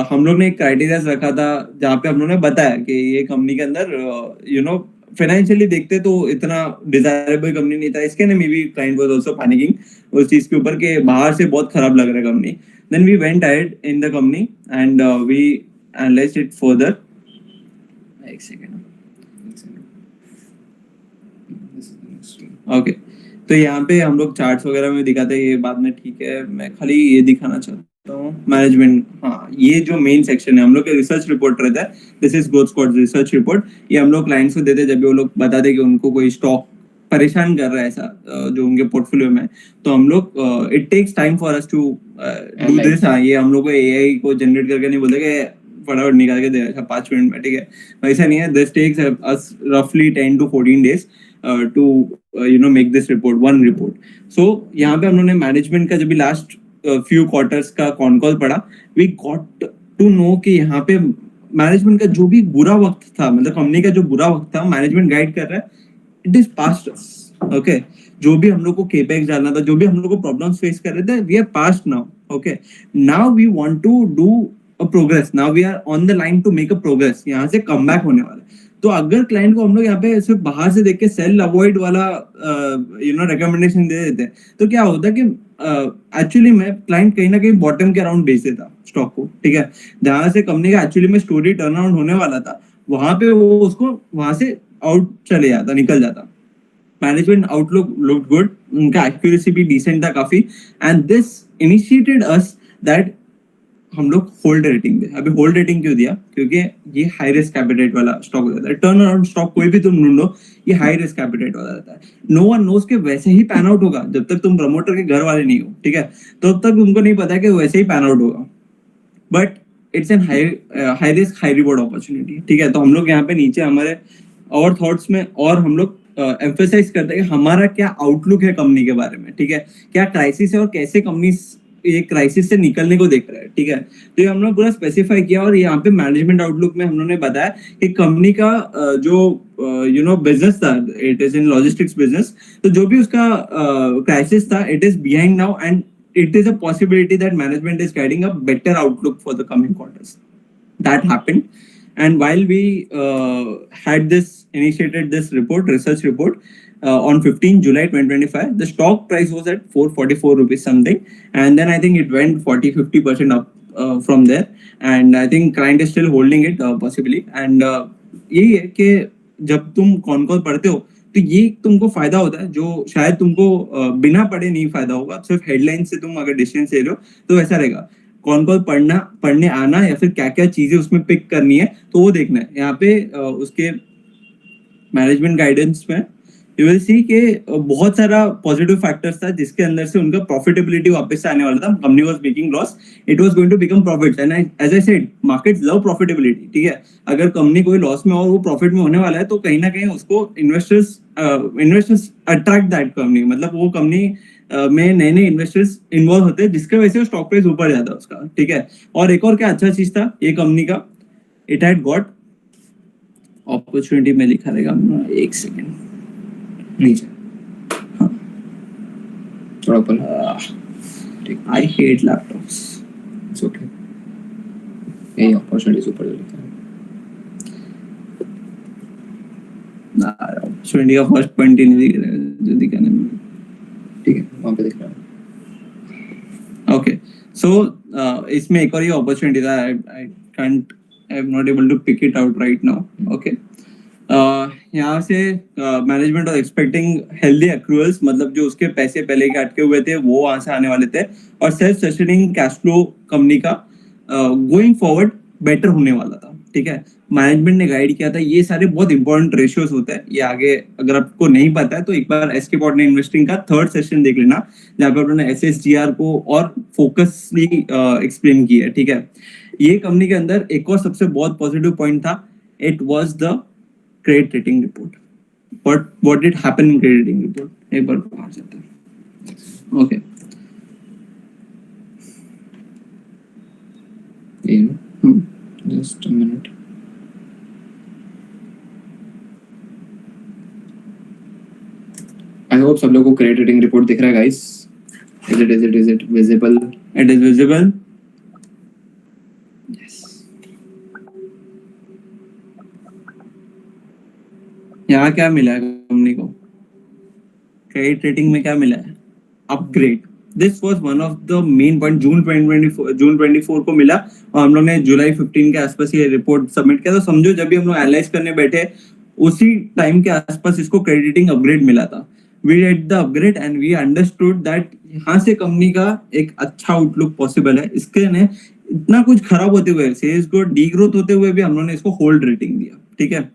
हम लोग ने एक क्राइटेरियाज रखा था जहाँ पे हम लोग ने बताया कि ये कंपनी के अंदर फाइनेंशियली देखते तो इतना डिजायरेबल कंपनी नहीं था. इसके ने may be client was also panicking उस चीज के ऊपर कि बाहर से बहुत खराब लग रहा है company. Then we went ahead in the company and we analysed it further. एक सेकंड. ओके, तो यहाँ पे हम लोग चार्ट्स वगैरह में दिखाते हैं. ये बाद में ठीक है, मैं खाली ये दिखाना चाहता हूँ मैनेजमेंट. हाँ, ये जो मेन सेक्शन है हम लोग के रिसर्च रिपोर्ट रहता है. This is growth squad research report. ये हम लोग क्लाइंट्स को देते हैं जब भी वो लोग बताते कि उनको कोई स्टॉक परेशान कर रहा है ऐसा जो उनके पोर्टफोलियो में. तो हम लोग it takes time for us to do this. हाँ, ये हम लोग को एआई को जनरेट करके नहीं बोलते कि फटाफट निकाल के दे 5 मिनट में. ठीक है, वैसा नहीं है. दिस टेक्स अस रफली 10 to 14 days to make this report, one report. So यहाँ पे हम लोगों ने मैनेजमेंट का जब भी लास्ट few quarters का कॉन कॉल पढ़ा, we got to know कि यहाँ पे मैनेजमेंट का जो भी बुरा वक्त था, मतलब कंपनी का जो बुरा वक्त था मैनेजमेंट गाइड कर रहा है, it is past us. Okay, जो भी हम लोग को केपेक्स डालना था, जो भी हम लोग को प्रॉब्लम्स फेस कर रहे थे, we are past now. Okay, now we want to do a progress. Now we are on the line to make a progress. यहाँ से कम बैक होने वाला है. तो अगर क्लाइंट को हम लोग यहाँ पे सिर्फ बाहर से देख के सेल अवॉइड वाला रिकमेंडेशन दे देते हैं तो क्या होता है कि एक्चुअली में क्लाइंट कहीं ना कहीं बॉटम के अराउंड बेच देता स्टॉक को. ठीक है, जहां से कंपनी का एक्चुअली में स्टोरी टर्न अराउंड होने वाला था वहां पे वो उसको वहां से आउट चले जाता, निकल जाता. मैनेजमेंट आउटलुक लुक्ड गुड, उनका एक्यूरेसी भी डिसेंट था काफी. And this initiated us that हम लोग होल्ड रेटिंग दे. अभी होल्ड रेटिंग क्यों दिया? क्योंकि ये हाई रिस्क कैपिटल वाला स्टॉक हो जाता है. टर्न अराउंड स्टॉक कोई भी तुम ढूंढो ये हाई रिस्क कैपिटल वाला रहता है. नो वन नोस के वैसे ही पैन आउट होगा जब तक तुम प्रमोटर के घर वाले नहीं हो. ठीक है, तो तब तक तुमको नहीं पता है कि वैसे ही पैन आउट होगा. But it's an high risk high reward opportunity. ठीक है, तो हम लोग यहाँ पे नीचे हमारे और थॉट्स में और हम लोग एम्फेसाइज करते हैं कि हमारा क्या आउटलुक है कंपनी के बारे में. ठीक है, क्या क्राइसिस है और कैसे कंपनी ये क्राइसिस से निकलने को देख रहा है. ठीक है, तो ये हम लोग पूरा स्पेसिफाई किया और यहाँ पे मैनेजमेंट आउटलुक में हम लोगों ने बताया कि कंपनी का जो बिजनेस था, it is in logistics business. तो जो भी उसका क्राइसिस था it is behind now and it is a possibility that management is guiding a better outlook for the coming quarters. That happened, and while we initiated this research report on 15 July 2025, the stock price was at 444 rupees something, and then I think it went 40-50% up from there, and I think client is still holding it possibly. And यही है कि जब तुम con call पढ़ते हो तो ये तुमको फायदा होता है जो शायद तुमको बिना पढ़े नहीं फायदा होगा. सिर्फ हेडलाइन से तुम अगर डिसीजन ले रहे हो तो वैसा रहेगा. कौन कौन पढ़ने आना या फिर क्या क्या चीजें उसमें पिक करनी है तो वो देखना है. यहाँ पे उसके मैनेजमेंट गाइडेंस में यू विल सी कि बहुत सारा पॉजिटिव फैक्टर्स था जिसके अंदर से उनका प्रॉफिटेबिलिटी वापस से आने वाला था. Company was making loss, it was going to become profit. And as I said, markets love profitability. ठीक है, अगर कंपनी कोई लॉस में और वो प्रॉफिट में होने वाला है तो कहीं ना कहीं उसको इन्वेस्टर्स अट्रैक्ट दैट कंपनी. मतलब वो कंपनी में नए नए इन्वेस्टर्स इन्वॉल्व होते हैं जिसके वजह से स्टॉक प्राइस ऊपर जाता है उसका. ठीक है, और एक और क्या अच्छा चीज था ये कंपनी का, इट हैड गॉट अपॉर्चुनिटी में लिखा रहेगा, एक सेकेंड नीचे थोड़ा ऊपर. ठीक, I hate laptops. It's okay. ये अपॉर्चुनिटीज ऊपर जो लिखा है. अपॉर्चुनिटी का फर्स्ट पॉइंट ही नहीं दिख रहा है जो दिखाने में. ठीक है, वहां पे दिख रहा है. ओके, सो इसमें एक और ये अपॉर्चुनिटी था. I am not able to pick it out right now. Okay, यहाँ से management was expecting healthy accruals, मतलब जो उसके पैसे पहले के अटके हुए थे वो वहां से आने वाले थे, और self sustaining cash flow company का गोइंग फॉरवर्ड बेटर होने वाला था. ठीक है, मैनेजमेंट ने गाइड किया था. ये सारे बहुत इंपॉर्टेंट रेशियोज होते हैं. ये आगे अगर आपको नहीं पता है तो एक बार एसके पॉर्टनर इन्वेस्टिंग का थर्ड सेशन देख लेना, जहाँ पे उन्होंने एसएसजीआर को और फोकसली एक्सप्लेन किया है. ठीक है, ये कंपनी के अंदर एक और सबसे बहुत पॉजिटिव पॉइंट था, it was the credit rating report. what did happen in credit rating report? एक बार बाहर जाते हैं. Okay, just a minute. I hope सब लोगों को क्रेडिट रेटिंग रिपोर्ट दिख रहा है guys. Is it visible? it is visible. Yes. यहाँ क्या मिला है कंपनी को? क्रेडिट रेटिंग में क्या मिला है? Upgrade. This was one of the main point. June 24 को मिला और हम लोग ने जुलाई 15 के आसपास ये रिपोर्ट सबमिट किया. तो समझो जब भी हम लोग एनालाइज करने बैठे उसी टाइम के आसपास इसको क्रेडिट रेटिंग अपग्रेड मिला था. We did the upgrade and we understood that यहाँ से कंपनी का एक अच्छा आउटलुक पॉसिबल है. इसके ने इतना कुछ खराब होते हुए, सेल्स ग्रोथ डीग्रोथ होते हुए भी हम लोग ने इसको होल्ड रेटिंग दिया. ठीक है,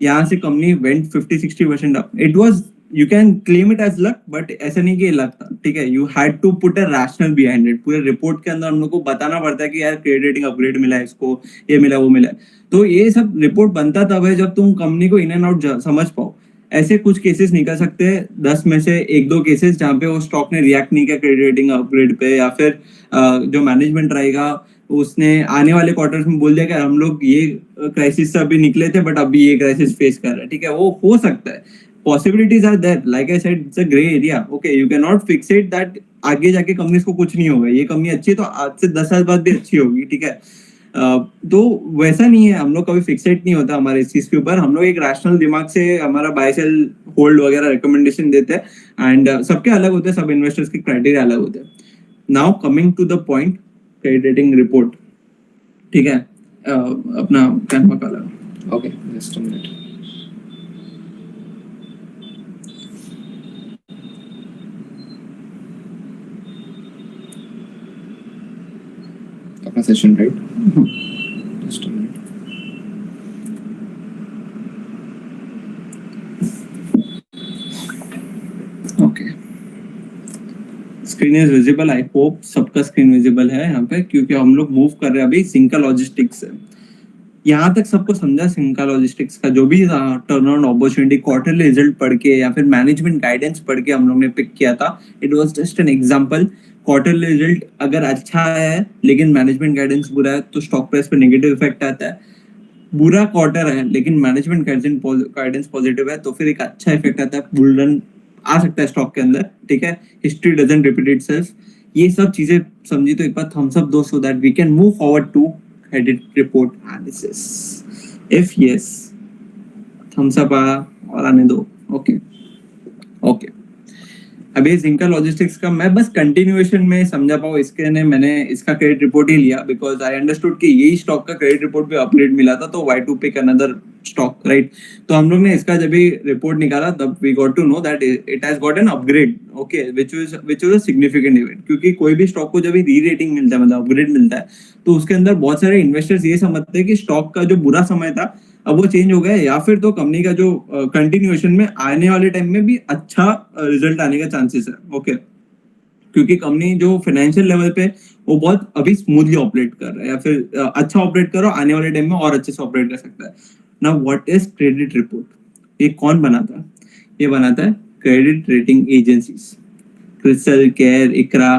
यहाँ से company went 50-60% up. It was, you can claim it as luck, but ऐसा नहीं कि लक था. ठीक है, you had to put a rational behind it. पूरे रिपोर्ट के अंदर हम लोग को बताना पड़ता है कि यार क्रेडिट रेटिंग अपग्रेड मिला है इसको, ये मिला वो मिला. तो ये सब रिपोर्ट बनता तब है जब तुम कंपनी को इन एंड आउट समझ पाओ. ऐसे कुछ केसेस निकल सकते हैं 10 में से 1-2 केसेस जहाँ पे वो स्टॉक ने रिएक्ट नहीं किया क्रेडिट रेटिंग अपग्रेड पे, या फिर जो मैनेजमेंट रहेगा उसने आने वाले क्वार्टर्स में बोल दिया कि हम लोग ये क्राइसिस से अभी निकले थे बट अभी ये क्राइसिस फेस कर रहे हैं. ठीक है, वो हो सकता है. Possibilities are there. Like I said, it's a grey area. Okay, you can not fixate that आगे जाके कंपनी को कुछ नहीं होगा. ये कंपनी अच्छी है तो आज से 10 साल बाद भी अच्छी होगी. ठीक है, तो वैसा नहीं है. हम लोग कभी फिक्सेट नहीं होता हमारे इस चीज के ऊपर. हम लोग एक रैशनल दिमाग से हमारा बाय सेल होल्ड वगैरह रिकमेंडेशन देते हैं. एंड सबके अलग होते हैं, सब इन्वेस्टर्स के क्राइटेरिया अलग होते हैं. Now coming to the point, credit rating report. ठीक है, अपना कैनवा का लगा. Okay, just a minute. अपना session right. Just a minute. Okay, screen is visible. I hope सबका स्क्रीन विजिबल है यहाँ पे, क्योंकि हम लोग मूव कर रहे हैं अभी सिंका लॉजिस्टिक्स से. यहाँ तक सबको समझा सिंका लॉजिस्टिक्स का जो भी turn around opportunity quarterly result पढ़ के या फिर मैनेजमेंट गाइडेंस पढ़ के हम लोग ने पिक किया था. It was just an example. Quarterly result अगर अच्छा है लेकिन मैनेजमेंट गाइडेंस बुरा है तो स्टॉक प्राइस पे नेगेटिव इफेक्ट आता है. बुरा क्वार्टर है लेकिन मैनेजमेंट गाइडेंस पॉजिटिव है तो फिर एक अच्छा इफेक्ट आता है, बुल रन आ सकता है स्टॉक के अंदर. ठीक है, हिस्ट्री डजंट रिपीट इटसेल्फ. ये सब चीजें समझी तो एक बार थम्स अप दो so that we can move forward to credit report analysis. If yes, thumbs up और आने दो. ओके ओके, अभी जिंका लॉजिस्टिक्स का मैं बस कंटिन्यूएशन में समझा पाऊँ इसके ने मैंने इसका क्रेडिट रिपोर्ट ही लिया बिकॉज आई अंडरस्टूड कि यही स्टॉक का क्रेडिट रिपोर्ट पे अपग्रेड मिला था, तो why to pick another stock, right. तो हम लोग ने इसका जब भी रिपोर्ट निकाला तब we got to know that it has got an upgrade. Okay, which was a significant event, क्योंकि कोई भी स्टॉक को जब भी री रेटिंग मिलता है मतलब अपग्रेड मिलता है तो उसके अंदर बहुत सारे इन्वेस्टर्स ये समझते हैं कि स्टॉक का जो बुरा समय था अब वो चेंज हो गया है, या फिर तो कंपनी का जो कंटिन्यूएशन में आने वाले टाइम में भी अच्छा रिजल्ट आने का चांसेस है। ओके, क्योंकि कंपनी जो फाइनेंशियल लेवल पे वो बहुत अभी स्मूथली ऑपरेट कर रहा है, या फिर अच्छा ऑपरेट करो, आने वाले टाइम में और अच्छे से ऑपरेट कर सकता है। Now what is credit report? ये कौन बनाता है? ये बनाता है credit rating agencies, Crisil, CARE, ICRA,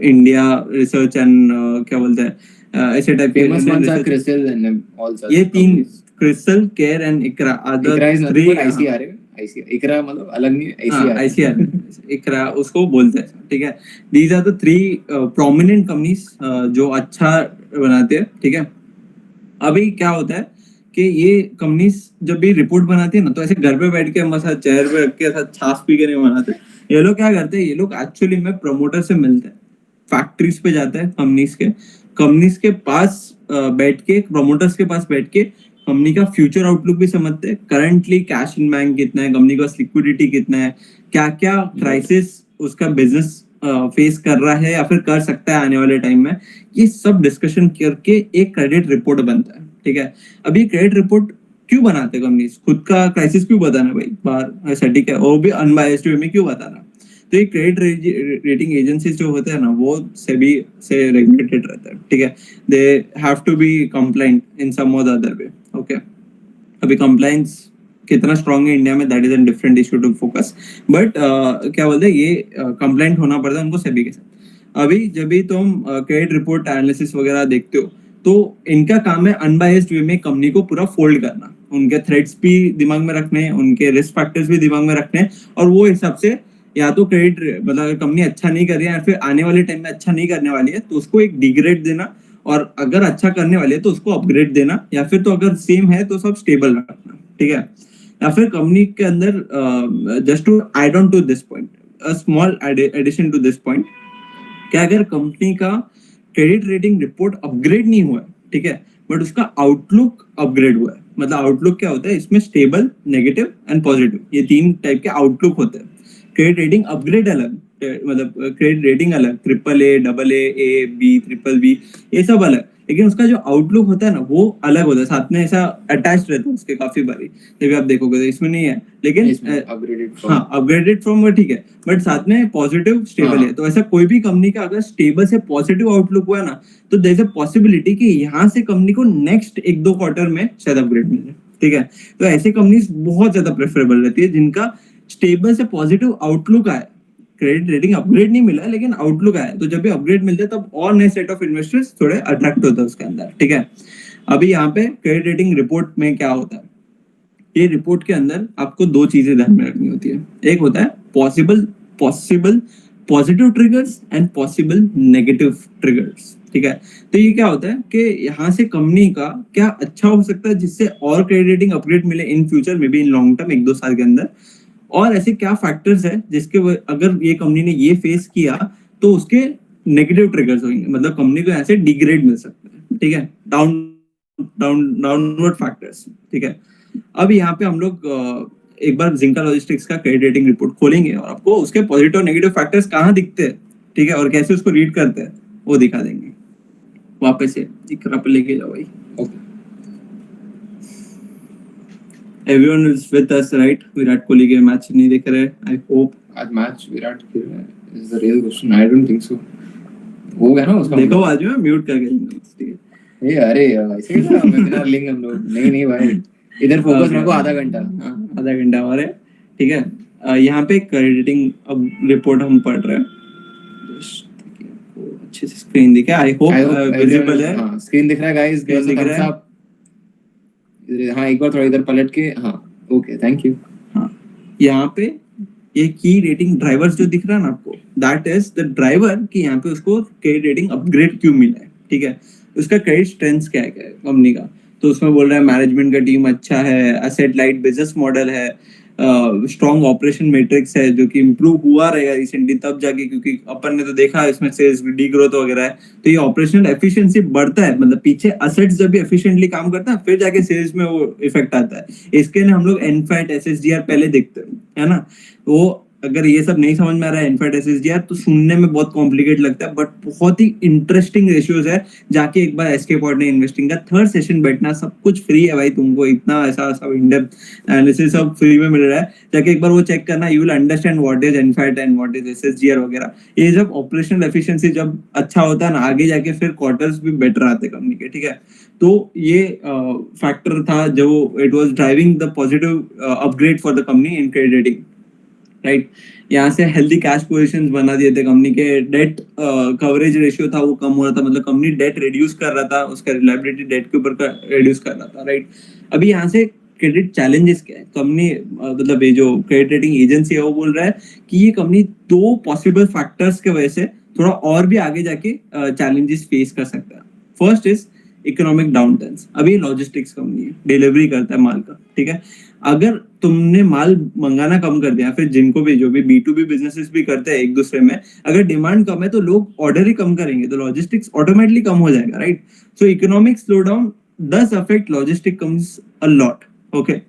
India Research and क्या बोलते हैं, ऐसे टाइप के Famous Indian ones are research- CRISIL and all such ये तीन, companies. Crystal, care and Iqra are the ICRA is nothing three. but ICR है। ICR इकरा मतलब अलग नहीं, ICR है। आईसीआर इकरा उसको बोलते हैं, ठीक है। These are the three prominent companies जो अच्छा बनाते हैं, ठीक है। अभी क्या होता है कि ये कंपनीज जब भी रिपोर्ट बनाती है ना, तो ऐसे घर पे बैठ के मसा चेयर पे रख के साथ छाछ पी के नहीं बनाते। ये लोग क्या करते हैं, ये लोग एक्चुअली में प्रमोटर से मिलते हैं, फैक्ट्रीज पे जाते हैं कंपनीज के पास बैठ के, प्रमोटर्स के पास बैठ के कंपनी का फ्यूचर आउटलुक भी समझते हैं। करंटली कैश इन बैंक कितना है, कंपनी का लिक्विडिटी कितना है, क्या क्या क्राइसिस उसका बिजनेस फेस कर रहा है या फिर कर सकता है आने वाले टाइम में, ये सब डिस्कशन करके एक क्रेडिट रिपोर्ट बनता है, ठीक है। अभी क्रेडिट रिपोर्ट क्यों बनाते हैं कंपनीज? खुद का क्राइसिस क्यों बताना भाई बाहर, ऐसा ठीक है, वो भी अनबायस्ड वे में क्यों बताना? तो ये क्रेडिट रेटिंग एजेंसीज जो होते हैं ना, वो सेबी से रेगुलेटेड रहता है, ठीक है। They have to be compliant in some और द अदर वे। ओके, अभी कंप्लायंस कितना स्ट्रांग है इंडिया में, that is an different issue to focus, but क्या बोलते हैं, ये कंप्लाइंट होना पड़ता है उनको सेबी के साथ। अभी जब भी तुम क्रेडिट रिपोर्ट एनालिसिस वगैरह देखते हो, तो इनका काम है अनबायस्ड वे में कंपनी को पूरा फोल्ड करना, उनके थ्रेट्स भी दिमाग में रखने, उनके रिस्क फैक्टर्स भी दिमाग में रखने, और वो हिसाब से या तो क्रेडिट मतलब कंपनी अच्छा नहीं कर रही है या फिर आने वाले टाइम में अच्छा नहीं करने वाली है, तो उसको एक डिग्रेड देना, और अगर अच्छा करने वाली है तो उसको अपग्रेड देना, या फिर तो अगर सेम है तो सब स्टेबल रखना, ठीक है। या फिर कंपनी के अंदर just to add on to this point, a small addition to this point, कि अगर कंपनी का क्रेडिट रेटिंग रिपोर्ट अपग्रेड नहीं हुआ है, ठीक है, बट उसका आउटलुक अपग्रेड हुआ है। मतलब आउटलुक क्या होता है, इसमें स्टेबल, नेगेटिव एंड पॉजिटिव, ये तीन टाइप के आउटलुक होते हैं। क्रेडिट रेटिंग अपग्रेड अलग, मतलब क्रेडिट रेटिंग अलग, triple A, double A, B, triple B, ये सब अलग, लेकिन उसका जो आउटलुक होता है ना, वो अलग होता है, साथ में ऐसा अटैच रहता है उसके काफी बारी। जब भी आप देखोगे तो इसमें नहीं है, लेकिन हाँ, अपग्रेडेड फ्रॉम वो ठीक है, बट साथ में पॉजिटिव स्टेबल है। तो ऐसा कोई भी कंपनी का अगर स्टेबल से पॉजिटिव आउटलुक हुआ ना, तो देयर इज अ पॉसिबिलिटी कि यहाँ से कंपनी को नेक्स्ट 1-2 क्वार्टर में शायद अपग्रेड मिल जाए, ठीक है। तो ऐसे कंपनीज बहुत ज्यादा प्रेफरेबल रहती है जिनका स्टेबल से पॉजिटिव आउटलुक आए, क्रेडिट रेटिंग अपग्रेड नहीं मिला लेकिन आउटलुक आया, तो जब भी अपग्रेड मिलता है तब और नए सेट ऑफ इन्वेस्टर्स थोड़े अट्रैक्ट होते हैं उसके अंदर, ठीक है। अभी यहाँ पे क्रेडिट रेटिंग रिपोर्ट में क्या होता है, ये रिपोर्ट के अंदर आपको दो चीजें ध्यान में रखनी होती है। एक होता है possible positive triggers and possible negative triggers, ठीक है। तो ये क्या होता है कि यहाँ से कंपनी का क्या अच्छा हो सकता है जिससे और क्रेडिट रेटिंग अपग्रेड मिले in future, may be in long term, 1-2 साल के अंदर, और ऐसे क्या फैक्टर्स है जिसके अगर ये कंपनी ने ये फेस किया तो उसके नेगेटिव ट्रिगर्स होंगे, मतलब कंपनी को यहाँ से डिग्रेड मिल सकता है, ठीक है, डाउनवर्ड फैक्टर्स, ठीक है। अब यहाँ पे हम लोग एक बार जिंका लॉजिस्टिक्स का क्रेडिट रेटिंग रिपोर्ट खोलेंगे और आपको उसके पॉजिटिव और नेगेटिव फैक्टर्स कहाँ दिखते हैं, ठीक है, और कैसे उसको रीड करते हैं वो दिखा देंगे। वापस से इकरा पे लेके जाओ भाई। Everyone is with us, right? Virat Kohli के मैच नहीं देख रहे, I hope। आज मैच विराट खेल रहा है, is the real question, I don't think so। हो गया ना उसका, देखो आज में म्यूट करके, ठीक है। ये अरे ऐसे कैसा वेबिनार लिंक हम लोग, नहीं भाई, इधर फोकस रखो आधा घंटा। आधा घंटा हमारे, ठीक है। यहाँ पे क्रेडिट रेटिंग अब रिपोर्ट हम पढ़ रहे हैं, अच्छे से स्क्रीन दिखे, आई होप विजिबल है। हाँ, स्क्रीन दिख रहा है गाइस, स्क्रीन दिख रहा है। हाँ, एक बार थोड़ा इधर पलट के, हाँ ओके, थैंक यू। हाँ, यहाँ पे ये की रेटिंग ड्राइवर्स जो दिख रहा है ना आपको, दैट इज द ड्राइवर कि यहाँ पे उसको क्रेडिट रेटिंग अपग्रेड क्यों मिला है, ठीक है। उसका क्रेडिट स्ट्रेंथ क्या है कंपनी का, तो उसमें बोल रहा है मैनेजमेंट का टीम अच्छा है, एसेट लाइट बिजनेस मॉडल है, स्ट्रॉन्ग ऑपरेशन मैट्रिक्स है जो कि इम्प्रूव हुआ रहेगा रिसेंटली तब जाके, क्योंकि अपन ने तो देखा इसमें सेल्स डी ग्रोथ वगैरह है, तो ये ऑपरेशनल एफिशिएंसी बढ़ता है, मतलब पीछे असेट्स जब भी एफिशिएंटली काम करता है फिर जाके सेल्स में वो इफेक्ट आता है। इसके लिए हम लोग एनफैट, एसएसडीआर पहले देखते हैं, है ना। वो अगर ये सब नहीं समझ में आ रहा है इनफैक्ट एसएसजीआर तो सुनने में बहुत कॉम्प्लिकेट लगता है, बट बहुत ही इंटरेस्टिंग रेशियोज है। जाके एक बार एसके पॉइंट इन्वेस्टिंग का थर्ड सेशन बैठना, सब कुछ फ्री है भाई, तुमको इतना ऐसा सब इन डेप्थ एनालिसिस सब फ्री में मिल रहा है। जाके एक बार वो चेक करना, you will understand what is in fact and what is SSGR वगैरह। ये जब ऑपरेशनल एफिशिएंसी जब अच्छा होता है ना, आगे जाके फिर क्वार्टर्स भी बेटर आते हैं कंपनी के, ठीक है। तो ये फैक्टर था जो it was driving the positive upgrade for the company in credit rating, right. यहाँ से हेल्दी कैश पोजीशंस बना दिए थे कंपनी के। डेट कवरेज रेशियो था वो कम हो रहा था, मतलब कंपनी डेट रिड्यूस कर रहा था, उसका रिलायबिलिटी डेट के ऊपर रिड्यूस कर रहा था, राइट। अभी यहाँ से क्रेडिट चैलेंजेस क्या है, कंपनी मतलब ये जो क्रेडिट रेटिंग एजेंसी है वो बोल रहा है कि ये कंपनी दो पॉसिबल फैक्टर्स के वजह से थोड़ा और भी आगे जाके चैलेंजेस फेस कर सकता है। First is economic downturns. अभी लॉजिस्टिक्स कंपनी है, डिलीवरी करता है माल का, ठीक है। अगर तुमने माल मंगाना कम कर दिया, फिर जिनको भी जो भी B2B बिजनेसेस भी करते हैं एक दूसरे में, अगर डिमांड कम है तो लोग ऑर्डर ही कम करेंगे, तो लॉजिस्टिक्स ऑटोमेटिकली कम हो जाएगा, right. So economic slow down does affect logistic companies a lot, okay.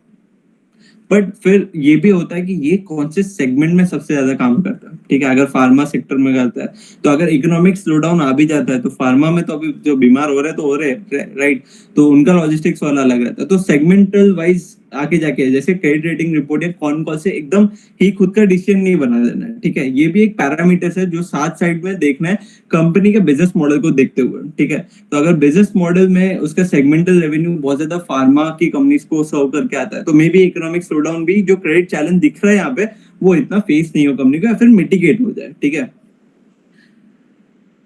But फिर ये भी होता है कि ये कौन से सेगमेंट में सबसे ज्यादा काम करता है, ठीक है। अगर फार्मा सेक्टर में करता है तो अगर इकोनॉमिक स्लो डाउन आ भी जाता है तो फार्मा में तो अभी जो बीमार हो रहे हैं तो हो रहे हैं, राइट। तो उनका लॉजिस्टिक्स वाला अलग रहता है। तो सेगमेंटल वाइज आके जाके जैसे क्रेडिट रेटिंग रिपोर्ट या कौन कौन से एकदम ही खुद का डिसीजन नहीं बना देना है, ठीक है। ये भी एक पैरामीटर्स है जो साथ साइड में देखना है कंपनी के बिजनेस मॉडल को देखते हुए, ठीक है। तो अगर बिजनेस मॉडल में उसका सेगमेंटल रेवेन्यू बहुत ज्यादा फार्मा की कंपनीज को सर्व करके आता है तो may be economic slow down भी जो क्रेडिट चैलेंज दिख रहा है यहाँ पे वो इतना फेस नहीं हो कंपनी को, या फिर मिटिगेट हो जाए, ठीक है।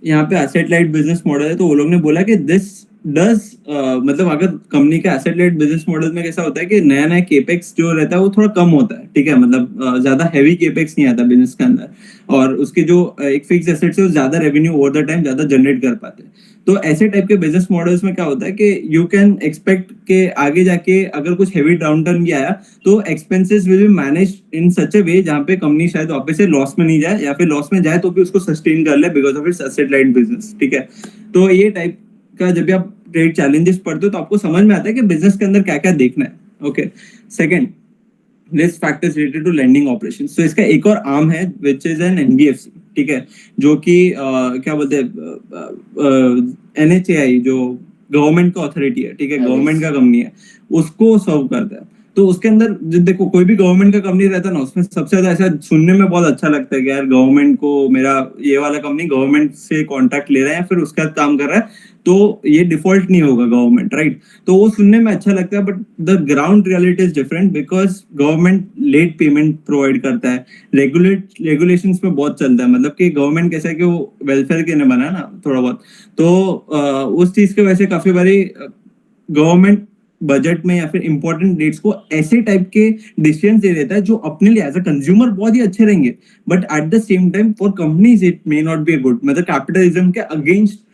यहाँ पे एसेट लाइट बिजनेस मॉडल है तो वो लोग ने बोला कि दिस डज मतलब अगर कंपनी का एसेट लाइट बिजनेस मॉडल में कैसा होता है कि नया नया केपेक्स जो रहता है वो थोड़ा कम होता है, ठीक है। मतलब ज्यादा हैवी केपेक्स नहीं आता बिजनेस के अंदर, और उसके जो एक फिक्स एसेट्स है वो ज्यादा रेवेन्यू ओवर द टाइम ज्यादा जनरेट कर पाते हैं। तो ऐसे टाइप के बिजनेस मॉडल्स में क्या होता है कि यू कैन एक्सपेक्ट के आगे जाके अगर कुछ हेवी डाउनटर्न भी आया तो expenses will be manage in such a way जहाँ पे कंपनी शायद वापस से लॉस में नहीं जाए, या फिर लॉस में जाए तो भी उसको सस्टेन कर ले because of its asset light business, ठीक है। तो ये टाइप का जब भी आप ट्रेड चैलेंजेस पढ़ते हो तो आपको समझ में आता है कि बिजनेस के अंदर क्या क्या देखना है, okay. Second, risk factors related to lending operations. तो इसका एक और आर्म है विच इज एन एनबीएफसी, ठीक है, जो कि क्या बोलते हैं एनएचएआई जो गवर्नमेंट का अथॉरिटी है, ठीक है, गवर्नमेंट का कंपनी है, उसको सर्व करता है। तो उसके अंदर देखो कोई भी गवर्नमेंट का कंपनी रहता है ना, उसमें सबसे ज्यादा ऐसा सुनने में बहुत अच्छा लगता है कि यार गवर्नमेंट को मेरा ये वाला कंपनी गवर्नमेंट से कॉन्ट्रैक्ट ले रहा है फिर उसका काम कर रहा है तो ये डिफॉल्ट नहीं होगा गवर्नमेंट, राइट। तो वो सुनने में अच्छा लगता है, but the ground reality is different because government late payment provide करता है। रेगुलेशंस में बहुत चलता है, मतलब कि गवर्नमेंट कैसा है कि वो वेलफेयर के लिए बना है ना थोड़ा बहुत, तो उस चीज के वजह से काफी बारी गवर्नमेंट बजट में या फिर इंपॉर्टेंट डेट्स को ऐसे टाइप के डिसीजन दे देता है जो अपने लिए एज अ कंज्यूमर बहुत ही अच्छे रहेंगे, but at the same time for companies it may not be good. मतलब कैपिटलिज्म के अगेंस्ट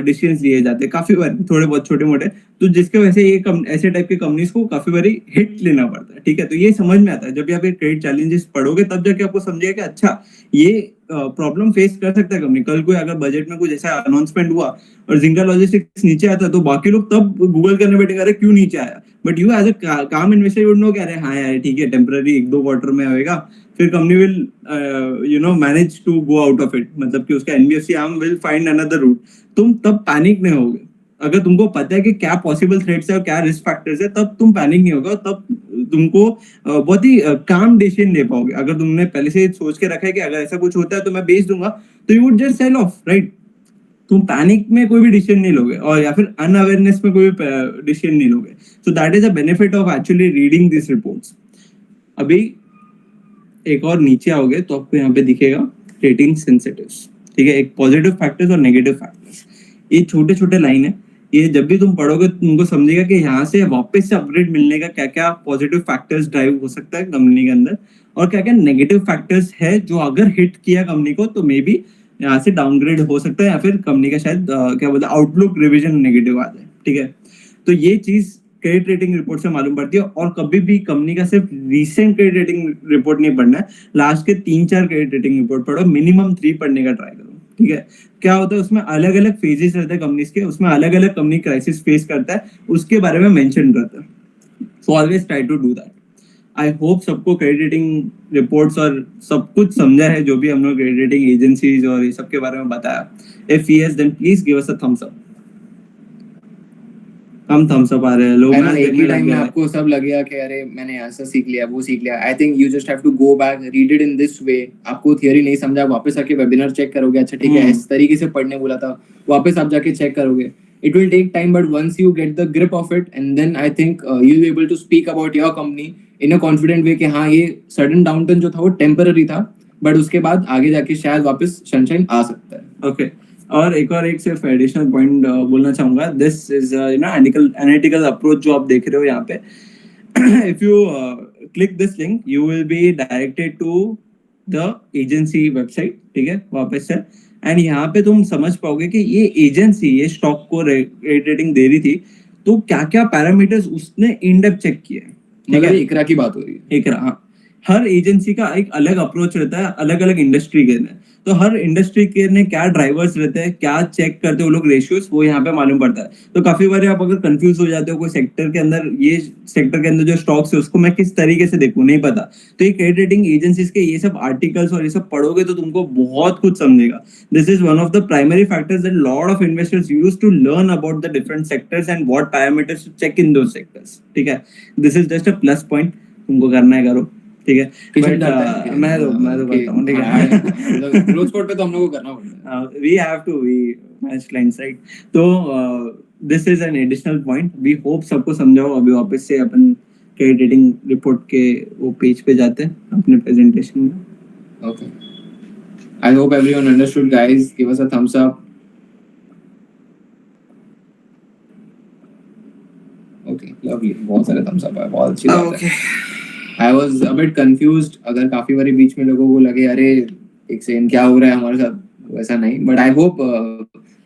डिसीजन लिए जाते हैं काफी बार, थोड़े बहुत छोटे मोटे, तो जिसके वजह से ये ऐसे टाइप के कंपनीज को काफी बारी हिट लेना पड़ता है, ठीक है। तो ये समझ में आता है जब भी आप ये क्रेडिट चैलेंजेस पढ़ोगे तब जाके आपको समझेगा कि अच्छा ये प्रॉब्लम फेस कर सकता है कंपनी। कल कोई अगर बजट में कुछ ऐसा अनाउंसमेंट हुआ और जिंका लॉजिस्टिक्स नीचे आता तो बाकी लोग तब गूगल करने बैठे अरे क्यों नीचे आया, बट यू एज अ काम इन्वेस्टर वुड नो कि अरे हाँ यार ठीक है टेम्पररी एक दो क्वार्टर में आएगा, फिर company will you know manage to go out of it, मतलब कि उसका NBFC arm will find another route. तुम तब पैनिक नहीं होगे अगर तुमको पता है कि क्या पॉसिबल थ्रेट्स है और क्या रिस्क फैक्टर्स है, तब तुम पैनिक नहीं होगा, तब तुमको बहुत ही काम डिसीजन ले पाओगे। अगर तुमने पहले से सोच के रखा है कि अगर ऐसा कुछ होता है तो मैं बेच दूंगा, तो you would just sell of, right. तुम पैनिक में कोई भी डिसीजन नहीं लोगे और या फिर अनअवेयरनेस में कोई भी डिसीजन नहीं लोगे। सो that is a benefit of actually reading this reports. अभी एक और नीचे आओगे तो आपको यहाँ पे दिखेगा रेटिंग सेंसिटिव्स, ठीक है, एक पॉजिटिव फैक्टर्स और नेगेटिव फैक्टर्स। ये छोटे छोटे लाइन है, ये जब भी तुम पढ़ोगे तुमको समझेगा कि यहाँ से वापस से अपग्रेड मिलने का क्या क्या पॉजिटिव फैक्टर्स ड्राइव हो सकता है कंपनी के अंदर, और क्या क्या नेगेटिव फैक्टर्स है जो अगर हिट किया कंपनी को तो मे बी यहाँ से डाउनग्रेड हो सकता है या फिर कंपनी का शायद क्या बोलते हैं आउटलुक रिविजन नेगेटिव आ जाए, ठीक है। तो ये चीज क्रेडिट रेटिंग रिपोर्ट से मालूम पड़ती है। और कभी भी कंपनी का सिर्फ रीसेंट क्रेडिट रेटिंग रिपोर्ट नहीं पढ़ना है, लास्ट के 3-4 क्रेडिट रेटिंग रिपोर्ट पढ़ो, मिनिमम 3 पढ़ने का ट्राई करो, ठीक है। क्या होता है उसमें अलग अलग फेजेस रहते हैं कंपनीज के, उसमें अलग अलग कंपनी क्राइसिस फेस करता है, उसके बारे में मेंशन रहता है। So always try to do that. I hope सबको क्रेडिट रेटिंग रिपोर्ट्स और सब कुछ समझा है जो भी हम लोग क्रेडिट रेटिंग एजेंसीज और ये सब के बारे में बताया. If yes then please give us a thumbs up. हम थम्स अप आ रहे हैं, लोग I know मैच एक देखने ही लग टाइम में गए. आपको सब लगेगा कि अरे मैंने ऐसा सीख लिया वो सीख लिया. I think you just have to go back read it in this way. आपको थियरी नहीं समझा, वापस आके वेबिनार चेक करोगे, अच्छा ठीक है इस तरीके से पढ़ने बोला था, वापस आप जाके चेक करोगे. It will take time, but once you get the grip of it, and then I think you'll be able to speak about your company in a confident way कि हाँ ये sudden downturn जो था वो temporary था, but उसके बाद आगे जाके शायद वापस sunshine आ सकता है. ओके. और एक सिर्फ एडिशनल पॉइंट बोलना चाहूंगा. This is you know analytical approach जो आप देख रहे हो यहाँ पे. If you click this link you will be directed to the agency website. ठीक है, वापस से. एंड यहाँ पे तुम समझ पाओगे कि ये एजेंसी ये स्टॉक को रेटिंग दे रही थी, तो क्या क्या पैरामीटर्स उसने इन डेप्थ चेक किए. ठीक मतलब है, इकरा की बात हो रही है. एक हाँ. हर एजेंसी का एक अलग अप्रोच रहता है, अलग अलग इंडस्ट्री के ने. तो हर इंडस्ट्री के ने क्या ड्राइवर्स रहते हैं, क्या चेक करते हैं वो लोग रेशियोज, वो यहाँ पे मालूम पड़ता है. तो काफी बार आप अगर कंफ्यूज हो जाते हो कोई सेक्टर के अंदर, ये सेक्टर के अंदर जो स्टॉक्स है उसको मैं किस तरीके से देखूं, नहीं पता, तो ये क्रेडिट रेटिंग एजेंसीज के ये सब आर्टिकल्स और ये सब पढ़ोगे तो तुमको बहुत कुछ समझेगा. This is one of the primary factors that lot of investors use to learn about the different sectors and what parameters to check in those sectors. ठीक है, this is just a plus point. तुमको करना है करो. ठीक है, Kishan but करता है मैं तो करता हूँ. ठीक है, मतलब ग्रोथ स्पॉट पे तो हम लोग को करना पड़ता है. we have to we match clients, right? तो this is an additional point. We hope सबको समझाओ. अभी वापस से अपन क्रेडिट रेटिंग रिपोर्ट के वो पेज पे जाते हैं अपने प्रेजेंटेशन में. Okay. I hope everyone understood, guys. Give us a thumbs up. Okay, lovely. बहुत सारे thumbs up है, बहुत अच्छी बात है. I was a bit confused. अगर काफी बारी बीच में लोगों को लगे अरे एक सेकंड क्या हो रहा है हमारे साथ, वैसा नहीं. But I hope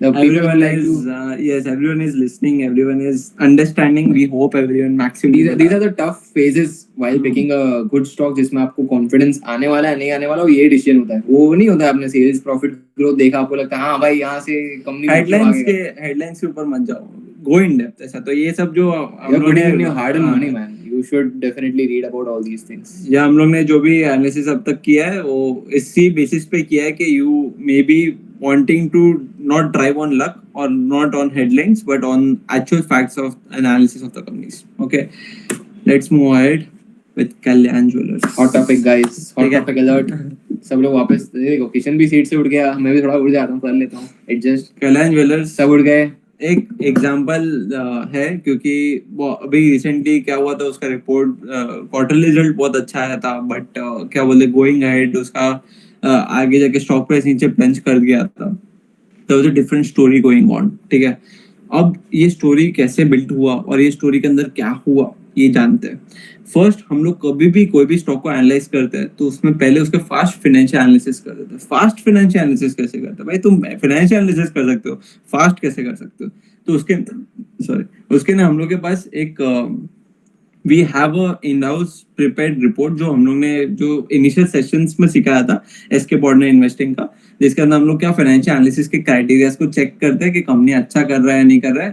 the people Everyone like is to. yes, everyone is listening, everyone is understanding. We hope everyone maximally. These are the tough phases while picking a good stock जिसमें आपको confidence आने वाला है नहीं आने वाला, वो ये decision होता है. वो नहीं होता है आपने sales profit growth देखा, आपको लगता है हाँ भाई यहाँ से company हेडलाइंस के ऊपर मत जाओ, गो इन डेप्थ. ऐसा तो ये सब जो हम You're लोग putting in ने your hard earned money, man. You should definitely read about all these things. या हम लोग ने जो भी एनालिसिस अब तक किया है वो इसी बेसिस पे किया है कि you may be wanting to not drive on luck or not on headlines but on actual facts of analysis of the companies. Okay, let's move ahead with Kalyan Jewellers. Hot topic, guys. Hot ठीक है. topic alert. सब लोग वापस देखो, किशन भी seat से उठ गया, मैं भी थोड़ा उठ जाता हूँ, कर लेता हूँ एडजस्ट. Kalyan Jewellers सब उठ गए. एक एग्जाम्पल है क्योंकि अभी रिसेंटली क्या हुआ था, उसका रिपोर्ट क्वार्टरली रिजल्ट बहुत अच्छा आया था, बट क्या बोलते गोइंग अहेड उसका आगे जाके स्टॉक प्राइस नीचे प्लंज कर गया था. तो was a different story going on. ठीक है, अब ये स्टोरी कैसे बिल्ड हुआ और ये स्टोरी के अंदर क्या हुआ ये जानते हैं. फर्स्ट, हम लोग कभी भी कोई भी स्टॉक को एनालाइज करते हैं तो उसमें पहले उसके फास्ट फाइनेंशियल एनालिसिस कर देते हैं. फास्ट फाइनेंशियल एनालिसिस कैसे करते हैं भाई? तुम फाइनेंशियल एनालिसिस कर सकते हो, फास्ट कैसे कर सकते हो? तो उसके ना हम लोग के पास एक we have a in house prepared report जो हम लोग ने जो इनिशियल सेशंस में सिखाया था एसके बॉर्डनर इन्वेस्टिंग का, जिसके अंदर हम लोग क्या फाइनेंशियल एनालिसिस के क्राइटेरियाज को चेक करते हैं कि कंपनी अच्छा कर रहा है नहीं कर रहा है.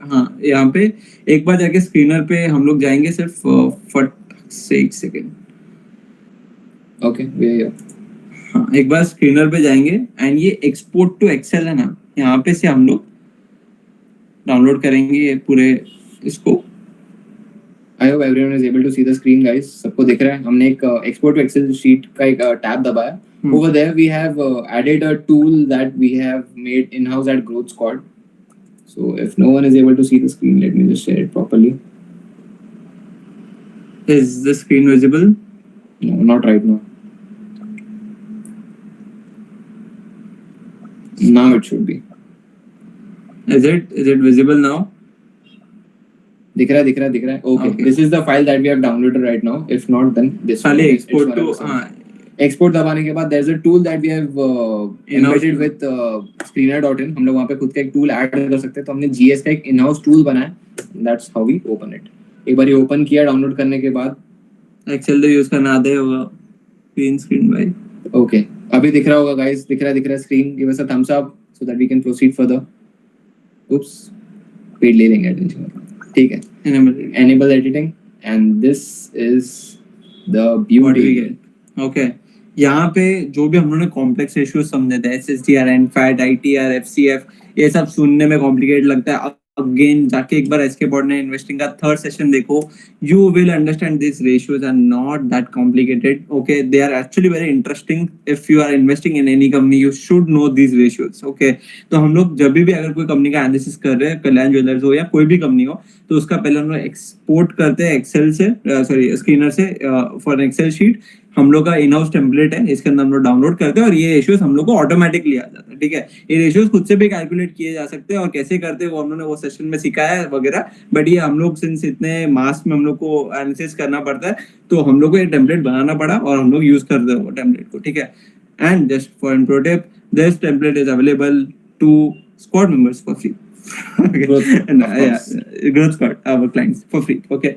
हाँ, यहाँ पे एक बार जाके स्क्रीनर पे हम लोग जाएंगे सिर्फ फट से एक सेकेंड. ओके, हाँ, एक बार स्क्रीनर पे जाएंगे एंड ये एक्सपोर्ट टू एक्सेल है ना, यहाँ पे से हम लोग डाउनलोड करेंगे ये पूरे इसको. I hope everyone is able to see the screen, guys. सबको दिख रहा है. हमने एक export to Excel sheet का एक टैब दबाया. Over there we have added a tool that we have made in-house at Growth Squad. So if no one is able to see the screen, let me just share it properly. Is the screen visible? No, not right now. Now it should be. Is it visible now? दिख रहा है. Okay. This is the file that we have downloaded right now. If not, then this one. खाली export to export दबाने के बाद there's a tool that we have embedded with screener.in. हम लोग वहाँ पे खुद का एक tool add कर सकते हैं. तो हमने GS का एक in-house tool बनाया. That's how we open it. एक बार ये open किया डाउनलोड करने के बाद Excel तो यूज करना आता ही होगा. green screen भाई. Okay. अभी दिख रहा होगा guys. दिख रहा है screen. Give us a thumbs up so that we can proceed further. Oops. Paid ले लेंगे attention. ठीक है, enable editing and this is The What do we beauty. get? Okay. यहाँ पे जो भी हम लोगों ने कॉम्प्लेक्स रेशियो समझे थे SSDR, NFAT, ITR, FCF, ये सब सुनने में कॉम्प्लिकेट लगता है. अगेन जाके एक बार एसके बॉर्ड ने इन्वेस्टिंग का थर्ड सेशन देखो, you will understand these ratios are not that complicated. Okay, they are actually very interesting. If you are investing in any company, you should know these ratios. Okay, तो हम लोग जब भी अगर कोई company का analysis कर रहे हैं, कल्याण ज्वेलर्स हो या कोई भी कंपनी हो, तो उसका पहले हम लोग एक्सपोर्ट करते हैं एक्सेल से, सॉरी स्क्रीनर से, फॉर एक्सेल शीट. हम लोग का इन हाउस टेम्पलेट है, इसके अंदर हम लोग डाउनलोड करते हैं और ये रेशियोज हम लोग को ऑटोमेटिकली आ जाता है. ठीक है, ये रेशियोज खुद से भी कैलकुलेट किए जा सकते हैं और कैसे करते हैं वो हम लोगों ने वो सेशन में सिखाया है वगैरह. बट ये हम लोग सिंस इतने मास में हम लोग को एनालिसिस करना पड़ता है, तो हम लोग को एक टेम्पलेट बनाना पड़ा और हम लोग यूज करते हैं वो टेम्पलेट को. ठीक है, and just for in pro tip, this template is available to squad members for free. Growth, And, of course. growth squad, our clients for free. Okay,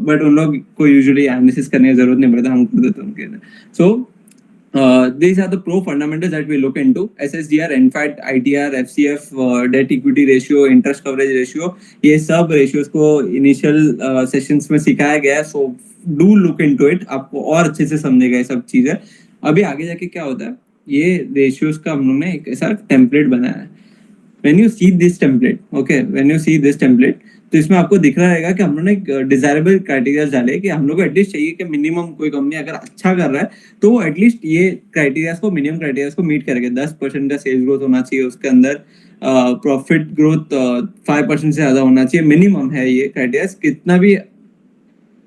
but उन लोग को usually analysis करने की जरूरत नहीं पड़ता, हम कर देते हैं उनके लिए. So these are the pro fundamentals that we look into: SSDR, NFAT, ITR, FCF, debt equity ratio, interest coverage ratio. ये सब ratios को initial sessions में सिखाया गया है. So do look into it, आपको और अच्छे से समझेगा ये सब चीजें. अभी आगे जाके क्या होता है, ये ratios का हम लोग ने एक ऐसा टेम्पलेट बनाया है. when you see this template, okay, when you see this template, तो इसमें आपको दिख रहा रहेगा कि हम लोगों ने डिजायरेबल क्राइटेरिया डाले कि हम लोग को एटलीस्ट चाहिए कि मिनिमम कोई कंपनी अगर अच्छा कर रहा है तो एटलीस्ट ये क्राइटेरिया को, मिनिमम क्राइटेरिया को मीट करेगा. 10% का सेल्स ग्रोथ होना चाहिए उसके अंदर, प्रॉफिट ग्रोथ 5% से ज्यादा होना चाहिए, मिनिमम है ये क्राइटेरिया. कितना भी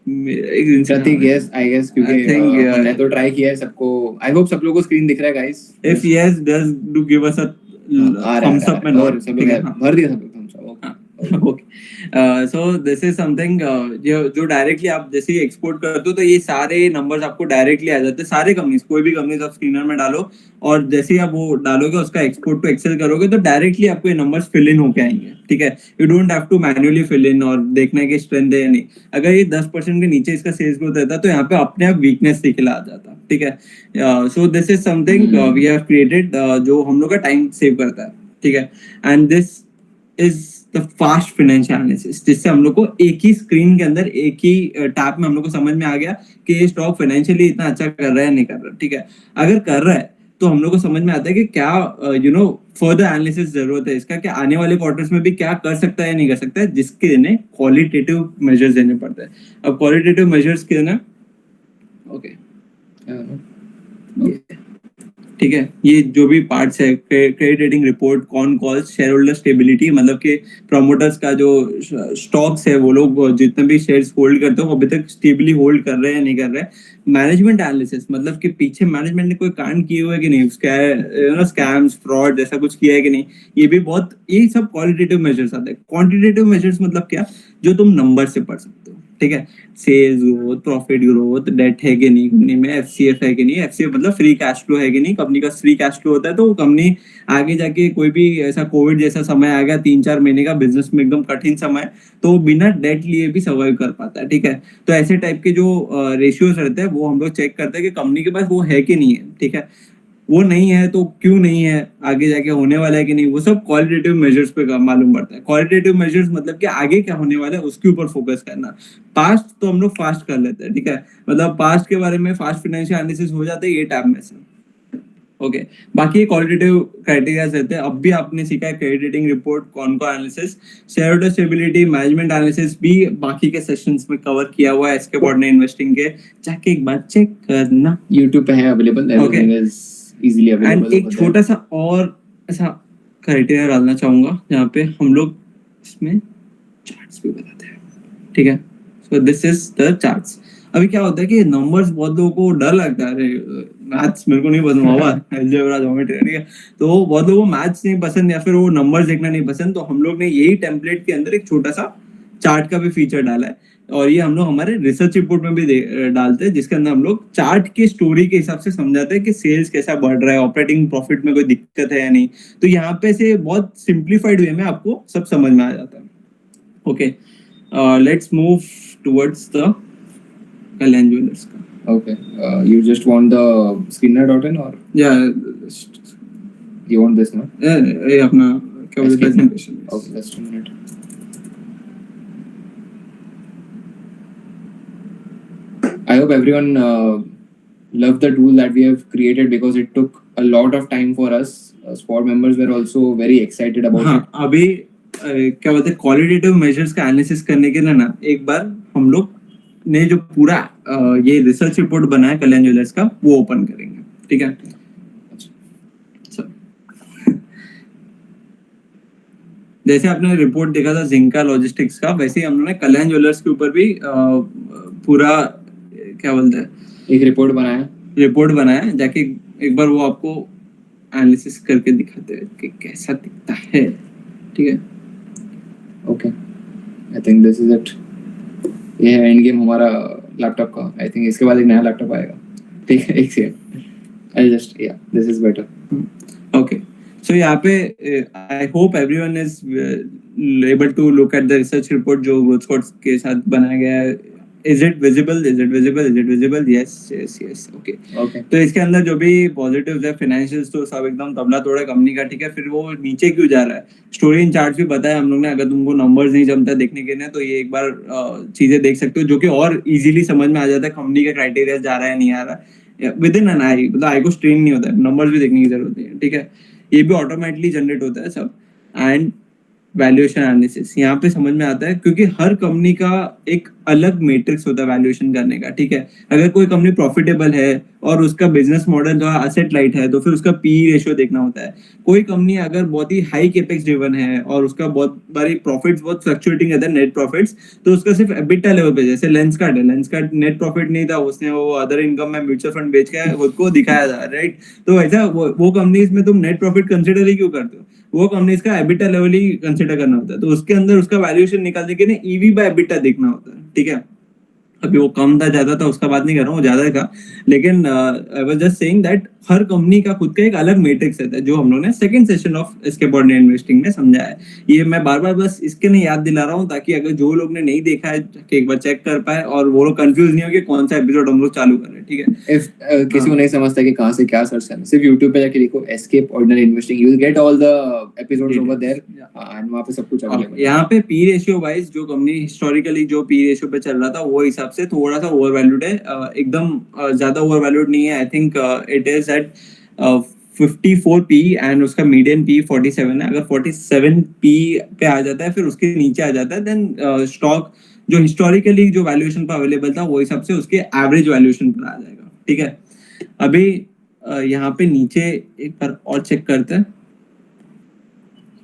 प्रतीक, yes, I guess, क्योंकि हमने तो ट्राई किया है सबको. आई होप सब लोगों को स्क्रीन दिख रहा है guys. if yes, does do give us a thumbs up and और सब ठीक है, लोग भर दिया सब लोग thumbs up. Okay. Okay. So this is something जो डायरेक्टली आप जैसे ही एक्सपोर्ट करते हो तो ये सारे नंबर्स आपको डायरेक्टली आ जाते हैं. सारे कंपनीज, कोई भी कंपनीज आप स्क्रीनर में डालो और जैसे ही आप वो डालोगे उसका एक्सपोर्ट टू एक्सेल करोगे तो डायरेक्टली आपको ये नंबर्स फिल इन होके आएंगे. ठीक है, you don't have to manually fill in और देखना है कि स्ट्रेंथ है या नहीं. अगर ये 10% के नीचे इसका सेल्स ग्रोथ रहता तो यहाँ पे अपने आप वीकनेस दिखला आ जाता. ठीक है, so this is something we have created जो हम लोग का टाइम सेव करता है. ठीक है, and this is the fast financial analysis, जिससे हम लोग को एक ही स्क्रीन के अंदर, एक ही टैब में हम लोग को समझ में आ गया कि ये स्टॉक फाइनेंशियली इतना अच्छा कर रहा है नहीं कर रहा. ठीक है, अगर कर रहा है तो हम लोग को समझ में आता है कि क्या फर्दर एनालिसिस जरूरत है इसका, कि आने वाले क्वार्टर्स में भी क्या कर सकता है या नहीं कर सकता है, जिसके लिए क्वालिटेटिव मेजर्स देने पड़ते हैं. अब क्वालिटेटिव मेजर्स के ना, ओके, ठीक है, ये जो भी पार्ट्स है, credit rating report, con calls, share holder stability, मतलब कि प्रमोटर्स का जो स्टॉक्स है, वो लोग जितने भी शेयर्स होल्ड करते हैं वो अभी तक स्टेबली होल्ड कर रहे हैं या नहीं कर रहे हैं. मैनेजमेंट एनालिसिस, मतलब कि पीछे मैनेजमेंट ने कोई कांड किए हुए कि नहीं, स्कैम्स, फ्रॉड जैसा कुछ किया है कि नहीं, ये भी बहुत, ये सब क्वालिटेटिव मेजर्स आते हैं. क्वांटिटेटिव मेजर्स मतलब क्या, जो तुम नंबर से पढ़ सकते हो. ठीक है, sales growth, profit growth, debt है कि नहीं कंपनी में, एफसीएफ है कि नहीं, एफसीएफ मतलब फ्री कैश फ्लो है कि नहीं, कंपनी का फ्री कैश फ्लो होता है तो वो कंपनी आगे जाके कोई भी ऐसा कोविड जैसा समय आ गया 3-4 महीने का, बिजनेस में एकदम कठिन समय, तो बिना डेट लिए भी सर्वाइव कर पाता है. ठीक है, तो ऐसे टाइप के जो रेशियोज रहते हैं वो हम लोग चेक करते हैं कि कंपनी के पास वो है कि नहीं है. ठीक है, वो नहीं है तो क्यों नहीं है, आगे जाके होने वाला है कि नहीं, वो सब क्वालिटेटिव मेजर्स पे मालूम पड़ता है. क्वालिटेटिव मेजर्स मतलब कि आगे क्या होने वाला है उसके ऊपर फोकस करना. पास्ट तो हम लोग फास्ट कर लेते हैं. ठीक है, मतलब पास्ट के बारे में फास्ट फाइनेंशियल एनालिसिस हो जाता है ये टैब में से. ओके, बाकी क्वालिटेटिव क्राइटेरिया रहते हैं. अब भी आपने सीखा है credit rating report, con analysis, shareholder stability, management analysis भी बाकी के सेशंस में कवर किया हुआ है एसके बॉर्ड ने इन्वेस्टिंग के, जाके एक बार चेक करना. YouTube पे है available, everything is easily available. And एक छोटा सा और ऐसा क्राइटेरिया डालना चाहूंगा जहाँ पे हम लोग इसमें चार्ट्स भी बताते हैं. ठीक है, so this is the charts. अभी क्या होता है कि नंबर्स बहुत लोगों को डर लगता है. अरे मैथ्स मेरे को नहीं पसंद बाबा, अलजेब्रा, ज्योमेट्री. ठीक है, तो बहुत लोगों को मैथ्स नहीं पसंद या फिर वो नंबर्स देखना नहीं पसंद, तो हम लोग ने यही टेम्पलेट के अंदर एक छोटा सा चार्ट का भी फीचर डाला है और ये हम लोग हमारे रिसर्च रिपोर्ट में भी डालते हैं, जिसके अंदर हम लोग चार्ट की स्टोरी के हिसाब से समझाते हैं कि सेल्स कैसा बढ़ रहा है, ऑपरेटिंग प्रॉफिट में कोई दिक्कत है या नहीं. तो यहाँ पे से बहुत सिंप्लीफाइड वे में आपको सब समझ में आ जाता है. Okay, let's move towards the Kalyan Jewellers का. Okay. You just want the screener.in or या you want this, no? ये अपना क्या बोलते हैं presentation. Okay, just a minute. I hope everyone loved the tool that we have created because it took a lot of time for us. Squad members were also very excited about हाँ it. अभी क्या बोलते हैं qualitative measures का analysis करने के लिए ना एक बार हम लोग ने जो पूरा ये रिसर्च रिपोर्ट बना है कल्याण ज्वेलर्स का वो ओपन करेंगे, ठीक है? So, जैसे आपने रिपोर्ट देखा था जिंका लॉजिस्टिक्स का, वैसे ही हम लोगों ने कल्याण ज्वेलर्स के ऊपर भी पूरा क्या बोलते हैं एक रिपोर्ट बनाया है, जाके एक बार वो आपको एनालिसिस करके दिखाते हैं कि कैसा दिखता है, ठीक है? Okay, I think this is it. ये है एंड गेम हमारा लैपटॉप का. आई थिंक इसके बाद एक नया लैपटॉप आएगा, ठीक है? एक सेकंड, आई जस्ट या this is better. Okay, so यहाँ पे I hope everyone is able to look at the research report जो ग्रोथ स्क्वाड के साथ बनाया गया है. Is it visible? Yes. Okay. तो इसके अंदर जो भी पॉजिटिव्स है, फाइनेंशियल्स तो सब एकदम तबला तोड़ा कंपनी का, ठीक है? फिर वो नीचे क्यों जा रहा है? स्टोरी इन चार्ट भी बताया हम लोग ने. अगर तुमको नंबर्स नहीं जमता देखने के लिए तो ये एक बार चीजें देख सकते हो जो कि और इजीली समझ में आ जाता है कंपनी का क्राइटेरिया जा रहा है नहीं आ रहा. विद इन एन आई, मतलब आई को स्ट्रेन नहीं होता है, नंबर्स भी देखने की जरूरत नहीं है, ठीक है? ये भी ऑटोमेटिकली जनरेट होता है सब. एंड वैल्यूएशन एनालिसिस यहाँ पे समझ में आता है क्योंकि हर कंपनी का एक अलग मैट्रिक्स होता है वैल्यूएशन करने का, ठीक है? अगर कोई कंपनी प्रॉफिटेबल है और उसका बिजनेस मॉडल जो एसेट लाइट है तो फिर उसका पी रेशियो देखना होता है. कोई कंपनी अगर बहुत ही हाई कैपेक्स ड्रिवन है और उसका बहुत बारी प्रॉफिट्स बहुत फ्लक्चुएटिंग रहता है, नेट प्रॉफिट्स, तो उसका सिर्फ एबिटा लेवल पे, जैसे लेंसकार्ट है, लेंसकार्ट नेट प्रॉफिट नहीं था, उसने वो अदर इनकम में म्यूचुअल फंड बेच के खुद को दिखाया था, राइट? तो ऐसा वो कंपनीज में तुम नेट प्रॉफिट कंसिडर ही क्यों करते हो? वो कंपनीज का एबिटा लेवल ही कंसिडर करना होता है. तो उसके अंदर उसका वैल्यूएशन निकालने के लिए ईवी बाय एबिटा देखना होता है, ठीक है? अभी वो कम था ज्यादा था उसका बात नहीं कर रहा हूँ, वो ज्यादा था, लेकिन I was just saying that her company का खुद का एक अलग मैट्रिक्स रहता है जो हम लोगों ने second session of escape ordinary investing में समझा है. ये मैं बार बार बस इसके लिए याद दिला रहा हूँ ताकि अगर जो लोग ने नहीं देखा है कि एक बार चेक कर पाए और वो लोग कंफ्यूज नहीं हो कि कौन सा एपिसोड हम लोग चालू कर रहे हैं, ठीक है? इफ किसी को नहीं समझता कि कहाँ से क्या सर्च करना, सिर्फ YouTube पे जाके लिखो escape ordinary investing, you will get all the episodes over there and वहाँ पे सब कुछ अवेलेबल है. यहाँ पे पी रेशियो वाइज जो कंपनी हिस्टोरिकली जो पी रेशियो पे चल रहा था वो हिसाब से थोड़ा सा ओवर वैल्यूड है, एकदम ज्यादा ओवर वैल्यूड नहीं है. I think it is at 54 P and उसका मीडियन पी 47 है. अगर 47 पी पे आ जाता है फिर उसके नीचे आ जाता है देन स्टॉक जो हिस्टोरिकली जो वैल्यूएशन पर अवेलेबल था वो हिसाब से उसके एवरेज वैल्यूएशन पर आ जाएगा, ठीक है? अभी यहाँ पे नीचे एक बार और चेक करते हैं.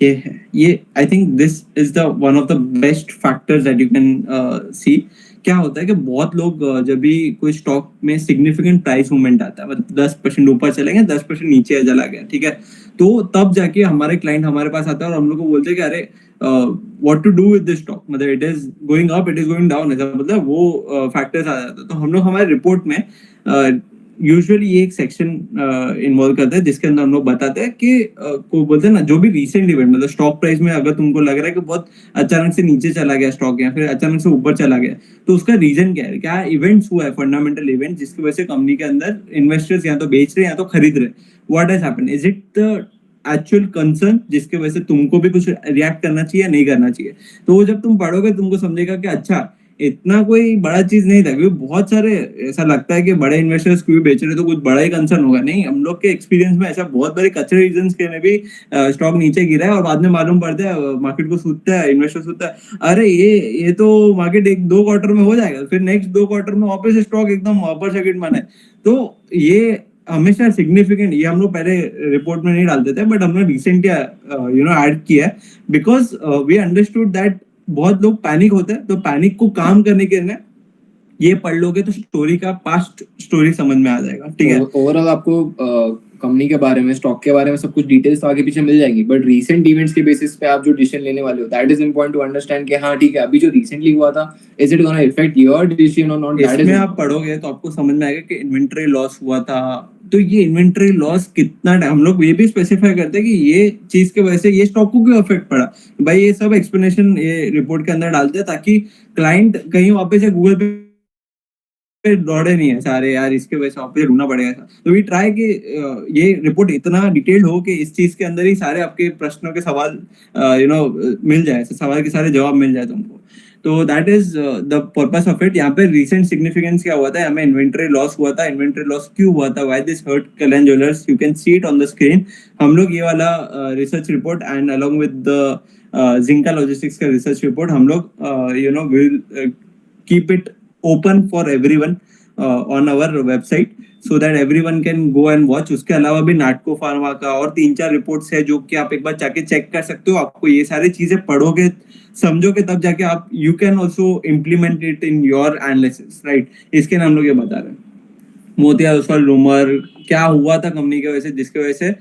ये है, ये I think this is the one of the best factors that you can सी. क्या होता है कि बहुत लोग जब भी कोई स्टॉक में सिग्निफिकेंट प्राइस मूवमेंट आता है, मतलब 10% ऊपर चले गए, 10% नीचे चला गया, ठीक है? तो तब जाके हमारे क्लाइंट हमारे पास आता है और हम लोग को बोलते हैं कि अरे what to do with this stock, मतलब it is going up, it is going down, ऐसा मतलब वो फैक्टर्स आ जाता है. तो हम लोग हमारे रिपोर्ट में यूजुअली ये एक सेक्शन इन्वॉल्व करता है जिसके अंदर हम लोग बताते हैं कि को बोलते हैं ना जो भी रीसेंट इवेंट, मतलब स्टॉक प्राइस में अगर तुमको लग रहा है कि बहुत अचानक से नीचे चला गया स्टॉक या फिर अचानक से ऊपर चला गया, तो उसका रीजन क्या है, क्या इवेंट्स हुआ है, फंडामेंटल इवेंट जिसकी वजह से कंपनी के अंदर इन्वेस्टर्स या तो बेच रहे हैं या तो खरीद रहे. What has happened, is it the actual concern जिसके वजह से तुमको भी कुछ रिएक्ट करना चाहिए या नहीं करना चाहिए? तो वो जब तुम पढ़ोगे तुमको समझेगा कि अच्छा इतना कोई बड़ा चीज नहीं था, क्योंकि बहुत सारे ऐसा लगता है कि बड़े इन्वेस्टर्स क्यों बेच रहे तो कुछ बड़ा ही कंसर्न होगा. नहीं, हम लोग के एक्सपीरियंस में ऐसा बहुत बड़े कचरे रीजंस के में भी स्टॉक नीचे गिरा है और बाद में मालूम पड़ता है मार्केट को सूझता है, इन्वेस्टर सूझता है अरे ये तो मार्केट 1-2 क्वार्टर में हो जाएगा, फिर नेक्स्ट 2 क्वार्टर में वापस स्टॉक एकदम अपर सर्किट में है. तो ये हमेशा सिग्निफिकेंट, ये हम लोग पहले रिपोर्ट में नहीं डालते थे बट हमने रिसेंटली ऐड किया है बिकॉज वी अंडरस्टूड दैट बहुत लोग पैनिक होते हैं. तो पैनिक को काम करने के लिए ये पढ़ लोगे तो स्टोरी का पास्ट स्टोरी समझ में आ जाएगा, ठीक है? ओवरऑल आपको कंपनी के बारे में, स्टॉक के बारे में सब कुछ डिटेल्स तो आगे पीछे मिल जाएंगी, बट रीसेंट इवेंट्स के बेसिस पे आप जो डिसीजन लेने वाले हो that is important to understand कि हाँ ठीक है अभी जो रिसेंटली हुआ था is it gonna effect your decision और नॉट. इसमें आप पढ़ोगे तो आपको समझ में आएगा कि इन्वेंटरी लॉस हुआ था. तो ये इन्वेंटरी लॉस कितना, हम लोग ये भी स्पेसिफाई करते हैं कि ये चीज की वजह से ये स्टॉक को क्यों इफेक्ट पड़ा. भाई ये सब एक्सप्लेनेशन ये रिपोर्ट के अंदर डालते हैं ताकि क्लाइंट कहीं वापस से गूगल पे दौड़े नहीं है सारे यार इसके वजह से वापस ढूंढना पड़ेगा. तो वी ट्राई कि ये रिपोर्ट इतना डिटेल्ड हो कि इस चीज के अंदर ही सारे आपके प्रश्नों के सवाल मिल जाए, सवाल के सारे जवाब मिल जाए तुमको. तो that is the purpose of it. यहाँ पे रिसेंट सिग्निफिकेंस क्या हुआ था, हमें इन्वेंटरी लॉस हुआ था. इन्वेंटरी लॉस क्यों हुआ था, why this hurt Kalyan jewellers, you can see it on the screen. हम लोग ये वाला research report and along with the Zinka logistics का रिसर्च रिपोर्ट हम लोग will keep it open for everyone on our website so that everyone can go and watch. उसके अलावा भी नाटको फार्मा का और 3-4 रिपोर्ट्स है जो कि आप एक बार जाके चेक कर सकते हो. आपको ये सारी चीजें पढ़ोगे समझोगे तब जाके आप you can also implement it in your analysis, right. इसके नाम लोग ये बता रहे हैं मोतिया ओसवाल रूमर क्या हुआ था कंपनी की वजह से, जिसकी वजह से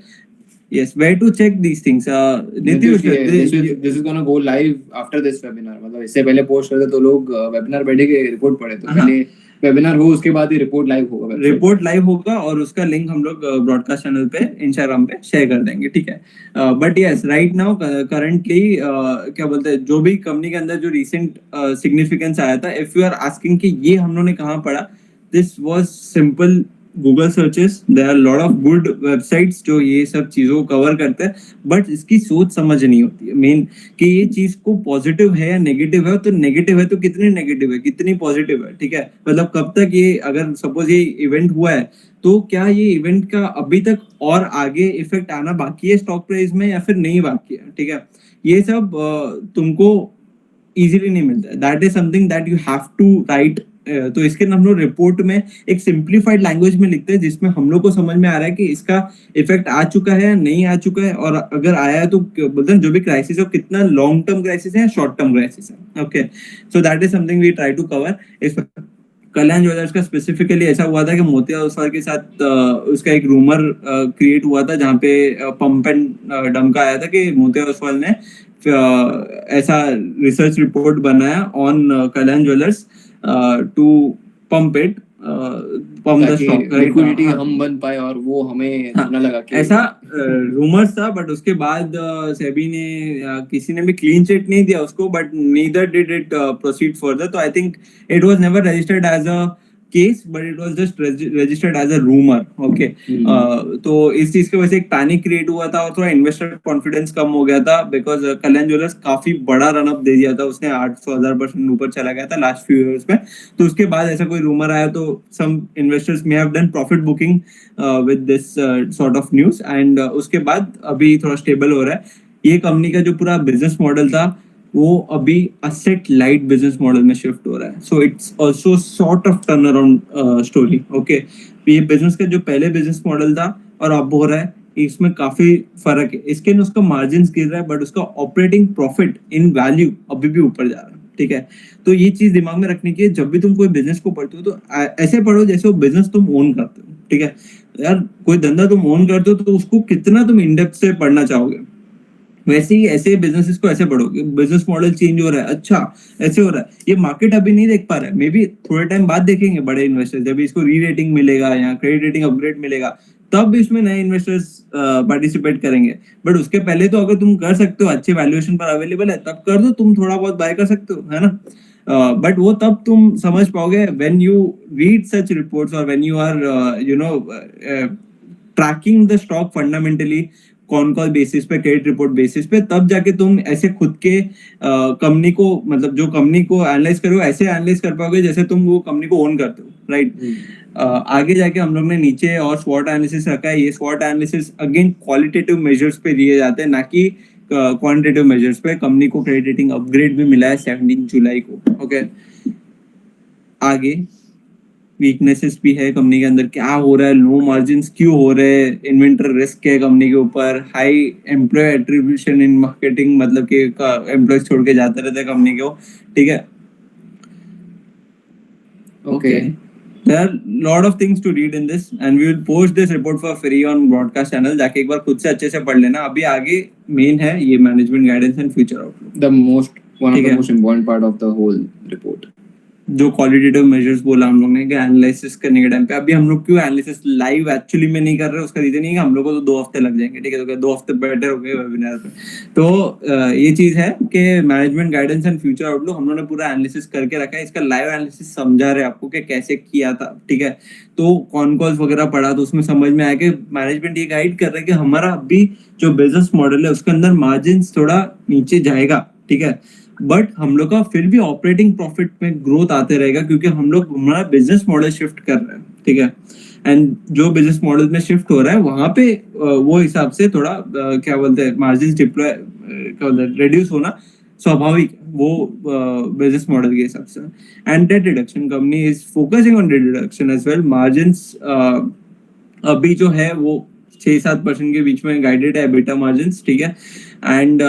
yes, where to check these things. Nitish, this is gonna go live after this webinar. मतलब इससे पहले पोस्ट करते तो लोग वेबिनार बैठे के रिपोर्ट पढ़े, तो पहले वेबिनार हो उसके बाद ही रिपोर्ट लाइव होगा. रिपोर्ट लाइव होगा और उसका लिंक हम लोग ब्रॉडकास्ट चैनल पे इंस्टाग्राम पे शेयर कर देंगे, ठीक है. But yes, right now currently क्या बोलते हैं, जो भी कंपनी के अंदर जो रिसेंट सिग्निफिकेंस आया था, इफ यू आर आस्किंग कि ये हम लोगों ने कहाँ पढ़ा, this was simple Google searches. There are lot of good websites जो ये सब चीजों को कवर करते हैं, बट इसकी सोच समझ नहीं होती है मेन कि ये चीज को पॉजिटिव है या नेगेटिव है. तो नेगेटिव है तो कितनी नेगेटिव है, कितनी पॉजिटिव है, ठीक है. मतलब कब तक ये, अगर सपोज ये इवेंट हुआ है तो क्या ये इवेंट का अभी तक और आगे इफेक्ट आना बाकी है स्टॉक प्राइस में या फिर नहीं बाकी है, ठीक है. ये सब तुमको इजीली नहीं मिलता है. That is something that you have to write. तो इसके हम लोग रिपोर्ट में एक सिंप्लीफाइड लैंग्वेज में लिखते हैं जिसमें हम लोग को समझ में आ रहा है कि इसका इफेक्ट आ चुका है या नहीं आ चुका है, और अगर आया है तो बोलते हैं जो भी क्राइसिस है कितना लॉन्ग टर्म क्राइसिस है या शॉर्ट टर्म क्राइसिस है. Okay, so that is something we try to cover. इस कल्याण ज्वेलर्स का स्पेसिफिकली ऐसा हुआ था कि मोतिया ओसवाल के साथ उसका एक रूमर क्रिएट हुआ था जहाँ पे पंप एंड डंप का आया था कि मोतिया ओसवाल ने ऐसा रिसर्च रिपोर्ट बनाया on Kalyan Jewellers to pump it, pump the stock, liquidity हम बन पाए और वो हमें ना लगा कि ऐसा रूमर्स था. बट उसके बाद सेबी ने किसी ने भी क्लीन चिट नहीं दिया उसको, but neither did it proceed further. तो I think it was never registered as a case, but it was just registered as a rumour. Okay, तो इस चीज की वजह से एक पैनिक क्रिएट हुआ था और थोड़ा इन्वेस्टर कॉन्फिडेंस कम हो गया था, बिकॉज कल्याण ज्वेलर्स काफी बड़ा रन अप दे दिया था उसने, 800,000% ऊपर चला गया था लास्ट फ्यू इयर्स में. तो उसके बाद ऐसा कोई रूमर आया तो some investors may have done profit booking with this sort of news, and उसके बाद अभी थोड़ा स्टेबल हो रहा है. ये कंपनी का जो पूरा बिजनेस मॉडल था वो अभी असेट लाइट बिजनेस मॉडल में शिफ्ट हो रहा है. So it's also sort of turn around story. Okay, ये बिजनेस का जो पहले बिजनेस मॉडल था और अब हो रहा है, इसमें काफी फर्क है. इसके न उसका मार्जिन गिर रहा है, बट उसका ऑपरेटिंग प्रॉफिट इन वैल्यू अभी भी ऊपर जा रहा है, ठीक है. तो ये चीज दिमाग में रखने की है जब भी तुम कोई बिजनेस को पढ़ते हो, तो ऐसे पढ़ो जैसे वो बिजनेस तुम ओन करते हो, ठीक है. यार कोई धंधा तुम ओन करते हो तो उसको कितना तुम इन डेप्थ से पढ़ना चाहोगे, वैसे ही ऐसे बिजनेसेस को ऐसे पढ़ोगे. बिजनेस मॉडल चेंज हो रहा है, अच्छा ऐसे हो रहा है, ये मार्केट अभी नहीं देख पा रहा है, मे बी थोड़े टाइम बाद देखेंगे बड़े इन्वेस्टर्स, जब इसको री रेटिंग मिलेगा या क्रेडिट रेटिंग अपग्रेड मिलेगा तब इसमें नए इन्वेस्टर्स पार्टिसिपेट करेंगे. बट उसके पहले तो अगर तुम कर सकते हो, अच्छे वैल्यूएशन पर अवेलेबल है, तब कर दो, तुम थोड़ा बहुत बाय कर सकते हो, है ना. बट वो तब तुम समझ पाओगे when you read such reports और when you are tracking the stock fundamentally con call basis पे, क्रेडिट रिपोर्ट बेसिस पे, तब जाके तुम ऐसे खुद के कंपनी को, मतलब जो कंपनी को एनालाइज करो ऐसे एनालाइज कर पाओगे जैसे तुम वो कंपनी को ओन करते हो, राइट. आगे जाके हम लोग ने नीचे और स्वॉट एनालिसिस रखा है. ये स्वॉट एनालिसिस अगेन क्वालिटेटिव मेजर्स पे दिए जाते हैं, ना कि क्वांटिटेटिव मेजर्स पे. कंपनी को क्रेडिट रेटिंग अपग्रेड भी मिला है 17 जुलाई को. ओके, आगे वीकनेसेस भी है कंपनी के अंदर, क्या हो रहा है, लो मार्जिन क्यों हो रहे हैं, इन्वेंटरी रिस्क है कंपनी के ऊपर, high employ attribution in marketing, मतलब कि एम्प्लॉयज छोड़ के जाते रहते हैं कंपनी को, ठीक है. Okay, there are lot of things to read in this and we will post this report for free on broadcast channel. जाके एक बार खुद से अच्छे से पढ़ लेना. अभी आगे मेन है ये management guidance and future outlook, the one of the most important part of the whole report. जो क्वालिटेटिव मेजर्स बोला हम लोग ने कि एनालिसिस करने के टाइम पे, अभी हम लोग क्यों एनालिसिस लाइव एक्चुअली में नहीं कर रहे, उसका रीजन ये है कि हम लोग को तो 2 हफ्ते लग जाएंगे, ठीक है. तो 2 हफ्ते बेटर हो गए वेबिनार पे. तो ये चीज है कि management guidance and future outlook हम लोग ने पूरा एनालिसिस करके रखा है. इसका लाइव एनालिसिस समझा रहे आपको कि कैसे किया था, ठीक है. तो कॉन कॉल्स वगैरह पढ़ा तो उसमें समझ में आया कि मैनेजमेंट ये गाइड कर रहा है कि हमारा अभी जो बिजनेस मॉडल है उसके अंदर मार्जिन थोड़ा नीचे जाएगा, ठीक है. बट हम लोग का फिर भी ऑपरेटिंग प्रॉफिट में ग्रोथ आते रहेगा, क्योंकि हम लोग हमारा बिजनेस मॉडल शिफ्ट कर रहे हैं, ठीक है। एंड जो बिजनेस मॉडल में शिफ्ट हो रहा है वहां पे वो हिसाब से थोड़ा क्या बोलते हैं, मार्जिन डिप्लॉय क्या बोलते हैं, रिड्यूस होना स्वाभाविक है, वो बिजनेस मॉडल के हिसाब से। And debt reduction, company is focusing on debt reduction as well. Margins अभी जो है वो 6-7% के बीच में गाइडेड है बेटा मार्जिन, ठीक है। एंड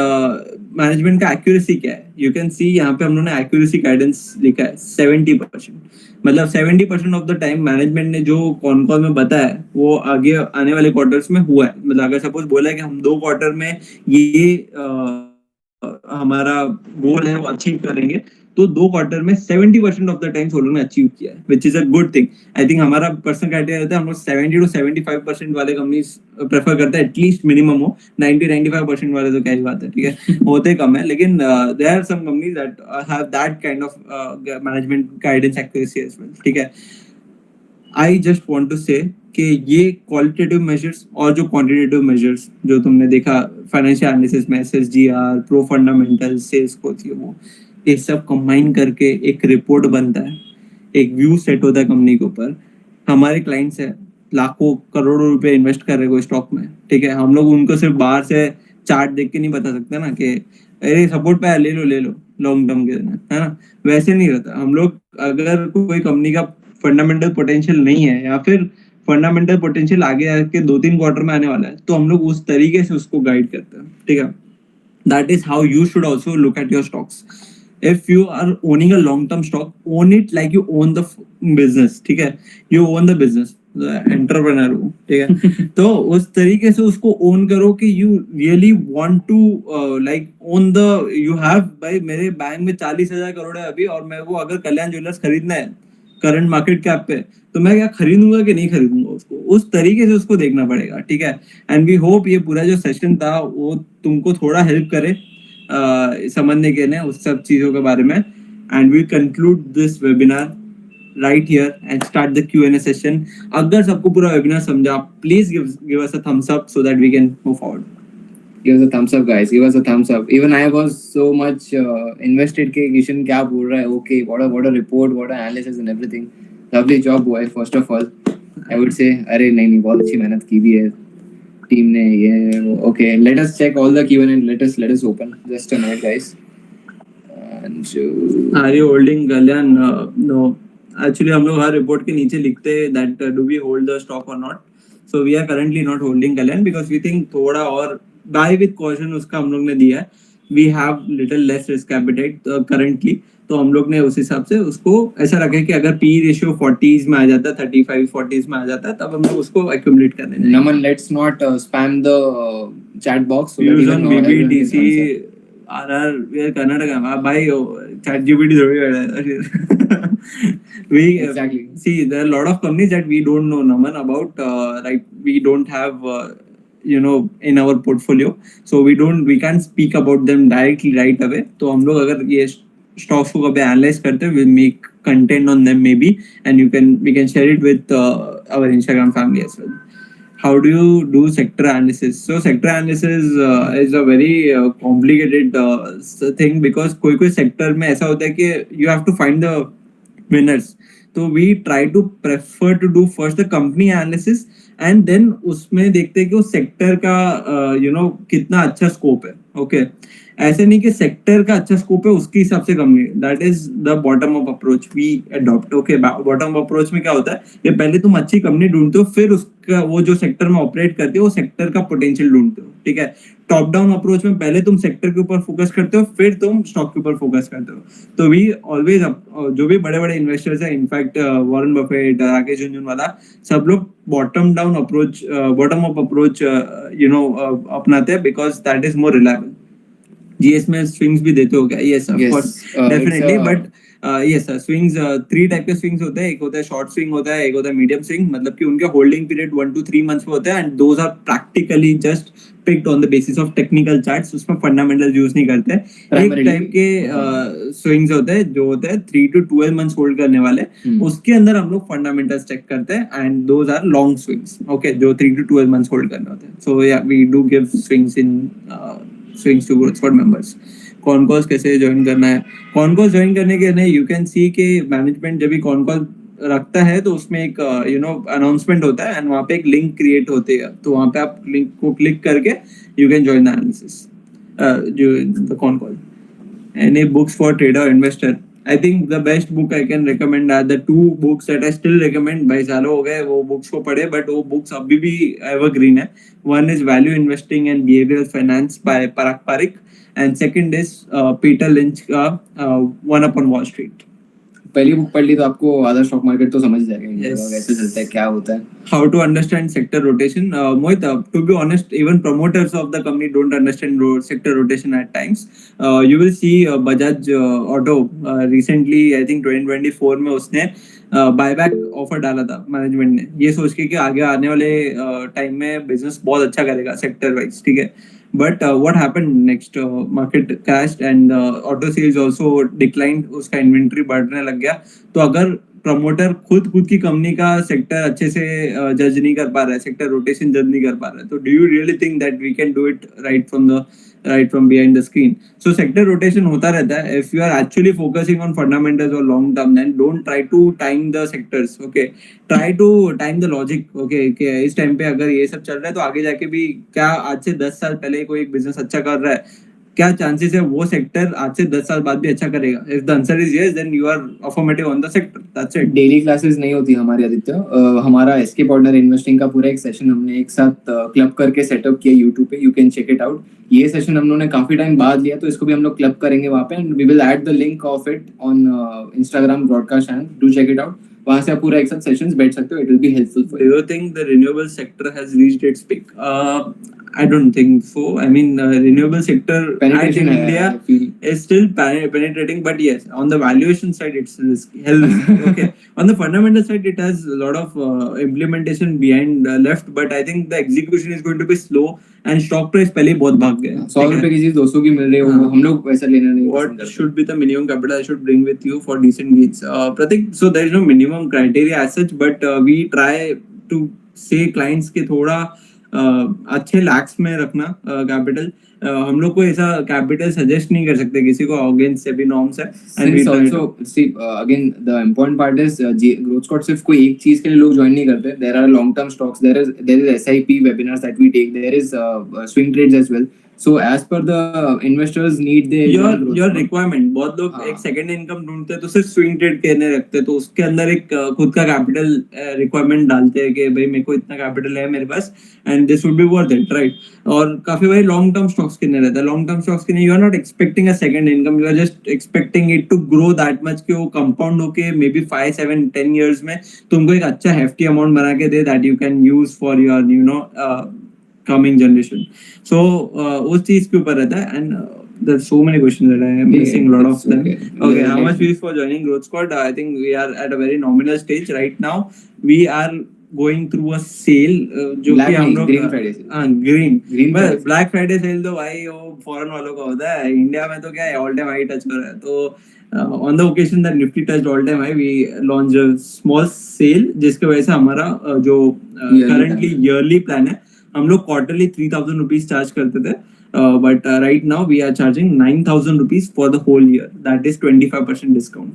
मैनेजमेंट का एक्यूरेसी क्या है, यू कैन सी यहाँ पे हम लोगों ने एक्यूरेसी गाइडेंस लिखा है 70%। मतलब 70% ऑफ द टाइम मैनेजमेंट ने जो कॉन कॉल में बताया है वो आगे आने वाले क्वार्टर्स में हुआ है। मतलब अगर सपोज बोला है कि हम 2 क्वार्टर में ये हमारा गोल है वो अचीव करेंगे, तो 2 क्वार्टर में 70% ऑफ द टाइम हम लोगों ने अचीव किया है, which is a good thing. I think हमारा पर्सनल क्राइटेरिया रहता है हम लोग 70 to 75% वाले कंपनीज प्रेफर करते हैं, एटलीस्ट मिनिमम हो। 90-95% वाले तो क्या ही बात है, ठीक है, होते कम है, लेकिन there are some companies that have that kind of management guidance accuracy as well, ठीक है। आई जस्ट वॉन्ट टू से कि ये क्वालिटेटिव मेजर्स और जो क्वांटिटेटिव मेजर्स जो तुमने देखा फाइनेंशियल एनालिसिस में, SSGR, pro fundamental, sales growth, ये सब कंबाइन करके एक रिपोर्ट बनता है, एक व्यू सेट होता है कंपनी के ऊपर। हमारे क्लाइंट्स है, लाखों करोड़ों रुपए इन्वेस्ट कर रहे हैं कोई स्टॉक में, ठीक है। हम लोग उनको सिर्फ बाहर से चार्ट देख के नहीं बता सकते ना कि अरे सपोर्ट पे है, ले लो लॉन्ग टर्म के लिए, है ना। वैसे नहीं रहता। हम लोग अगर कोई कंपनी का फंडामेंटल पोटेंशियल नहीं है, या फिर फंडामेंटल पोटेंशियल आगे आके 2-3 क्वार्टर में आने वाला है, तो हम लोग उस तरीके से उसको गाइड करते हैं, ठीक है। That is how you should also look at your stocks. If you are owning a long term stock, own it like you own the business, ठीक है। You own the business, entrepreneur हो, ठीक है। तो उस तरीके से उसको ओन करो कि you really want to like own the, you have, भाई मेरे बैंक में 40,000 करोड़ है अभी, और मेरे को अगर कल्याण ज्वेलर्स खरीदना है करंट मार्केट कैप पे, तो मैं क्या खरीदूंगा कि नहीं खरीदूंगा उसको, उस तरीके से उसको देखना पड़ेगा, ठीक है। एंड वी होप ये पूरा जो सेशन था वो तुमको थोड़ा हेल्प करे समझने के लिए उस सब चीजों के बारे में। And we conclude this webinar right here and start the Q&A session. अगर सबको पूरा वेबिनार समझा, please give us a thumbs up so that we can move forward. Give us a thumbs up, guys. Give us a thumbs up. Even I was so much invested कि किशन क्या बोल रहा है. Okay, what a report, what a analysis and everything. Lovely job, boy. First of all, I would say अरे नहीं बहुत अच्छी मेहनत की भी है टीम ने ये. Okay, let us check all the Q&A. Let us open. Just a minute, guys. And are you holding Kalyan? No. Actually हम लोग हर रिपोर्ट के नीचे लिखते हैं that do we hold the stock or not. So we are currently not holding Kalyan because we think थोड़ा और buy with caution उसका हम लोग ने दिया है. We have little less risk appetite currently. तो हम लोग ने उस हिसाब से उसको ऐसा रखा है कि अगर P रेशियो 40s में आ जाता है, 35-40s में आ जाता है, तब हम लोग उसको accumulate करने जाएंगे. Naman, let's not spam the chat box. So Views on BBDC, RR, we are Karnataka. भाई ChatGPT थोड़ी है. We Exactly. See there are a lot of companies that we don't know, Naman, about like we don't have in our portfolio, so we can't speak about them directly right away. तो हम लोग अगर ये stocks को कभी analyze करते हैं, we'll make content on them maybe, and we can share it with our Instagram family as well. How do you do sector analysis? So sector analysis is a very complicated thing because कोई sector में ऐसा होता है कि you have to find the winners. तो we try to prefer to do first the company analysis and then उसमें देखते हैं कि उस sector का कितना अच्छा scope है. Okay. ऐसे नहीं कि सेक्टर का अच्छा स्कोप है उसके हिसाब से company. That is the bottom up approach we adopt. Okay, bottom up approach में क्या होता है, ये पहले तुम अच्छी कंपनी ढूंढते हो, फिर उसका वो जो सेक्टर में ऑपरेट करती है वो सेक्टर का पोटेंशियल ढूंढते हो, ठीक है. टॉप डाउन अप्रोच में पहले तुम सेक्टर के ऊपर फोकस करते हो, फिर तुम स्टॉक के ऊपर फोकस करते हो. तो वी ऑलवेज, जो भी बड़े बड़े इन्वेस्टर्स है, in fact Warren Buffett, Rakesh Jhunjhunwala, सब लोग bottom down approach, bottom up approach अपनाते हैं because that is more reliable. GS में स्विंग्स भी देते हो क्या? Yes of course, definitely. But yes sir, swings 3 type के स्विंग्स होते हैं. एक होता है शॉर्ट स्विंग होता है, एक होता है मीडियम स्विंग. मतलब कि उनके होल्डिंग पीरियड 1 to 3 मंथ्स में होता है, and those are practically just picked on the basis of technical charts. उसमें फंडामेंटल यूज नहीं करते. एक टाइप के स्विंग्स होते हैं जो होते हैं 3 to 12 मंथ्स होल्ड करने वाले. उसके अंदर हम लोग फंडामेंटल्स चेक करते हैं, and those are long swings. Okay, जो 3 to 12 मंथ्स होल्ड करने होते हैं. So yeah we do give swings in swings to growth for members. Con calls कैसे ज्वाइन करना है. कॉन कॉल ज्वाइन करने के लिए यू कैन सी कि मैनेजमेंट जब भी कॉन कॉल रखता है तो उसमें एक अनाउंसमेंट होता है एंड वहाँ पे एक लिंक क्रिएट होती है, तो वहाँ पे आप लिंक को क्लिक करके you can join the analysis, जो the con call. Any books for trader or investor? I think the best book I can recommend are the two books that I still recommend. भाई सालों हो गए वो books को पढ़े, but वो books अभी भी evergreen है. One is Value Investing and Behavioral Finance by Parag Parikh, and second is Peter Lynch का One Up on Wall Street. पहली बुक पढ़ ली तो आपको आधा स्टॉक मार्केट तो समझ जाएगा इंडिया का Yes. कैसे चलता है, क्या होता है. How to understand sector rotation? Mohit, to be honest, even promoters of the company don't understand sector rotation at times. You will see Bajaj Auto recently, I think 2024 में उसने बायबैक ऑफर डाला था मैनेजमेंट ने, ये सोच के कि आगे आने वाले टाइम में बिजनेस बहुत अच्छा करेगा सेक्टर वाइज, ठीक है. But what happened next, market crashed and auto sales also declined, उसका इन्वेंटरी बढ़ने लग गया. तो अगर प्रमोटर खुद की कंपनी का सेक्टर अच्छे से जज नहीं कर पा रहा है, सेक्टर रोटेशन जज नहीं कर पा रहा है, तो do you really think that we can do it right from behind the screen? So sector rotation होता रहता है. If you are actually focusing on fundamentals or long term, then don't try to time the sectors. Okay, try to time the logic. Okay, कि इस time पे अगर ये सब चल रहा है तो आगे जाके भी क्या आज से 10 साल पहले कोई एक बिजनेस अच्छा कर रहा है, क्या चांसेस है वो सेक्टर आज से 10 साल बाद भी अच्छा करेगा? If the answer is yes, then you are affirmative on the sector. That's it. Daily classes नहीं होती हमारी आदित्य. हमारा एसके पार्टनर इन्वेस्टिंग का पूरा एक सेशन हमने एक साथ क्लब करके सेटअप किया यूट्यूब पे. You can check it out. ये सेशन हम लोगों ने काफी टाइम बाद लिया, तो इसको भी हम लोग क्लब करेंगे वहाँ पे, and we will add the link of it on Instagram broadcast channel. Do check it out. वहाँ से आप पूरा एक साथ सेशंस बैठ सकते हो. It will be helpful for Do you think the renewable sector has reached its peak? I don't think so. I mean, renewable sector penetration in है, India I feel. is still penetrating, but yes, on the valuation side, it's risky. Okay, on the fundamental side, it has a lot of implementation behind left, but I think the execution is going to be slow and stock price पहले ही बहुत भाग गया. 100 रुपए की चीज 200 की मिल रही है, वो हम लोग वैसा लेना नहीं पसंद What करते. should be the minimum capital I should bring with you for decent gains? Pratik, so there is no minimum criteria as such, but we try to say clients के थोड़ा अच्छे लैक्स में रखना कैपिटल. हम लोग को ऐसा कैपिटल सजेस्ट नहीं कर सकते किसी को, अगेंस्ट सेबी नॉर्म्स है. And we Since try to- also see again the important part is growth squad सिर्फ कोई एक चीज के लिए लोग ज्वाइन नहीं करते. There are long term stocks, there is SIP webinars that we take, there is swing trades as well. So as per the investors need, they your requirement. बहुत लोग हाँ. एक सेकंड इनकम ढूंढते हैं तो सिर्फ स्विंग ट्रेड करने रखते हैं, तो उसके अंदर एक खुद का कैपिटल रिक्वायरमेंट डालते हैं कि भाई मेरे को इतना कैपिटल है मेरे पास and this would be worth it, right. और काफी भाई लॉन्ग टर्म स्टॉक्स कितने रहता है. लॉन्ग टर्म स्टॉक्स के लिए you are not expecting a second income, you are just expecting it to grow that much कि वो कंपाउंड होके मे बी 5, 7, 10 years में तुमको एक अच्छा हेफ्टी अमाउंट बना के दे that you can use for your coming generation. So उस चीज के ऊपर रहता है. And there's so many questions that I am missing a lot of them. Okay, how much fees for joining Growth Squad? I think we are at a very nominal stage right now. We are going through a sale जो कि हम लोग Green Friday sale. Green Green Friday sale. Black Friday sale तो भाई वो foreign वालों का होता है, इंडिया में तो क्या है ऑल टाइम हाई टच हो रहा है. तो on the occasion that Nifty touched all time high, we launched a small sale जिसके वजह से हमारा जो currently yearly plan है, हम लोग क्वार्टरली 3,000 रुपीज चार्ज करते थे, but right now we are charging 9,000 rupees for the whole year. That is 25% discount.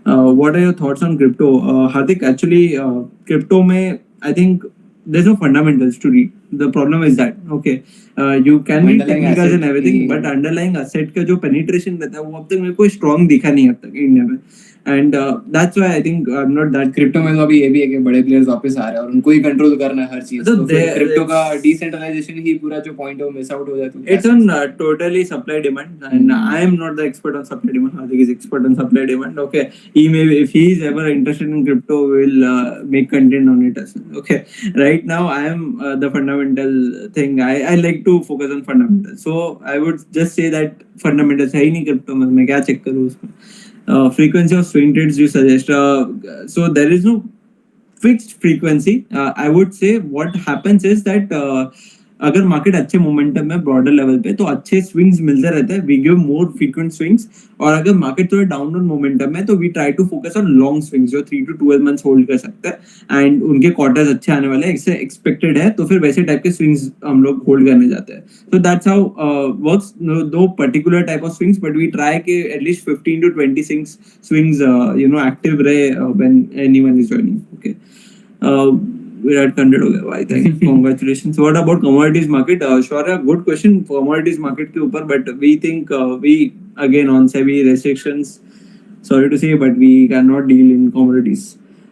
What are your thoughts on crypto? Hardik, actually crypto में I think there's no fundamentals to read. The problem is that okay, you can read Underlying technicals asset and everything, की- but underlying asset का जो penetration रहता है वो अब तक मेरे को strong दिखा नहीं अब तक इंडिया में. And that's why I think I'm not that crypto में तो अभी ये भी है कि बड़े प्लेयर्स वापस आ रहे हैं और उनको ही कंट्रोल करना है हर चीज. तो तो फिर there- क्रिप्टो का डिसेंट्रलाइजेशन ही पूरा जो पॉइंट है वो मिस आउट हो जाता है. It's on totally supply demand, and I am not the expert on supply demand. Hardik is expert on supply demand. Okay, he may, if he is ever interested in crypto, will make content on it as well. Okay, right now I am the fundamental thing. I like to focus on fundamentals. So I would just say that fundamentals है ही नहीं crypto में, मैं क्या check करूँ उसमें. Frequency of swing trades you suggest. So there is no fixed frequency. I would say what happens is that अगर market अच्छे momentum में ब्रॉडर लेवल पे तो अच्छे स्विंग्स मिलते रहते हैं, we give more frequent swings. और अगर मार्केट थोड़ा डाउनवर्ड मोमेंटम है तो we try to focus on long swings जो 3 to 12 मंथ्स होल्ड कर सकते हैं, एंड उनके क्वार्टर्स अच्छे आने वाले हैं ऐसे एक्सपेक्टेड है, तो फिर वैसे टाइप के स्विंग्स हम लोग होल्ड करने जाते हैं। So that's how works. No particular type of swings, but we try के at least 15 to 20 swings active रहे when anyone is joining. Okay. Uh, Virat 100 हो गया. I think congratulations. What about commodities market? Sure, good question. Commodities market के ऊपर, but we think we again on SEBI restrictions. Sorry to say, but we cannot deal in commodities.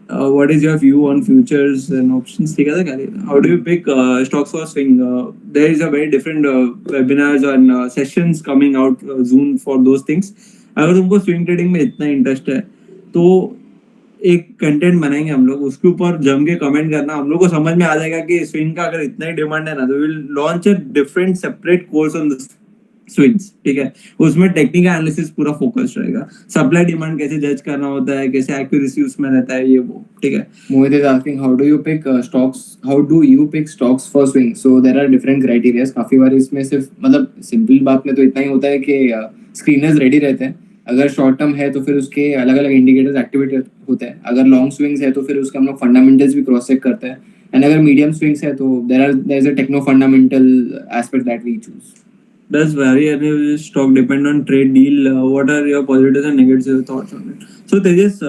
What is your view on futures and options? ठीक है ना क्या? How do you pick stocks for swing? There is a very different webinars and sessions coming out soon for those things. अगर तुमको swing trading में इतना interest है तो एक कंटेंट बनाएंगे हम लोग, उसके ऊपर जम के कमेंट करना, हम लोग को समझ में आ जाएगा कि स्विंग का अगर इतना ही डिमांड है ना तो will launch a different separate course on the swings. ठीक है, उसमें टेक्निकल एनालिसिस पूरा फोकस रहेगा, सप्लाई डिमांड कैसे जज करना होता है, कैसे एक्यूरेसी उसमें रहता है, ये वो। ठीक है, Mohit is asking how do you pick stocks? How do you pick stocks for swing? So there are different criteria. काफी बार इसमें सिर्फ मतलब सिंपल बात में तो इतना ही होता है कि स्क्रीनर्स रेडी रहते हैं। अगर शॉर्ट टर्म है तो फिर उसके अलग अलग इंडिकेटर्स एक्टिवेट होते हैं। अगर लॉन्ग स्विंग्स है तो फिर उसके हम लोग फंडामेंटल्स भी क्रॉस चेक करते हैं। एंड अगर मीडियम स्विंग्स है तो there is a techno fundamental aspect that we choose. Does Vari Energy stock depend on trade deal? What are your positives and negative thoughts on it? So Tejas,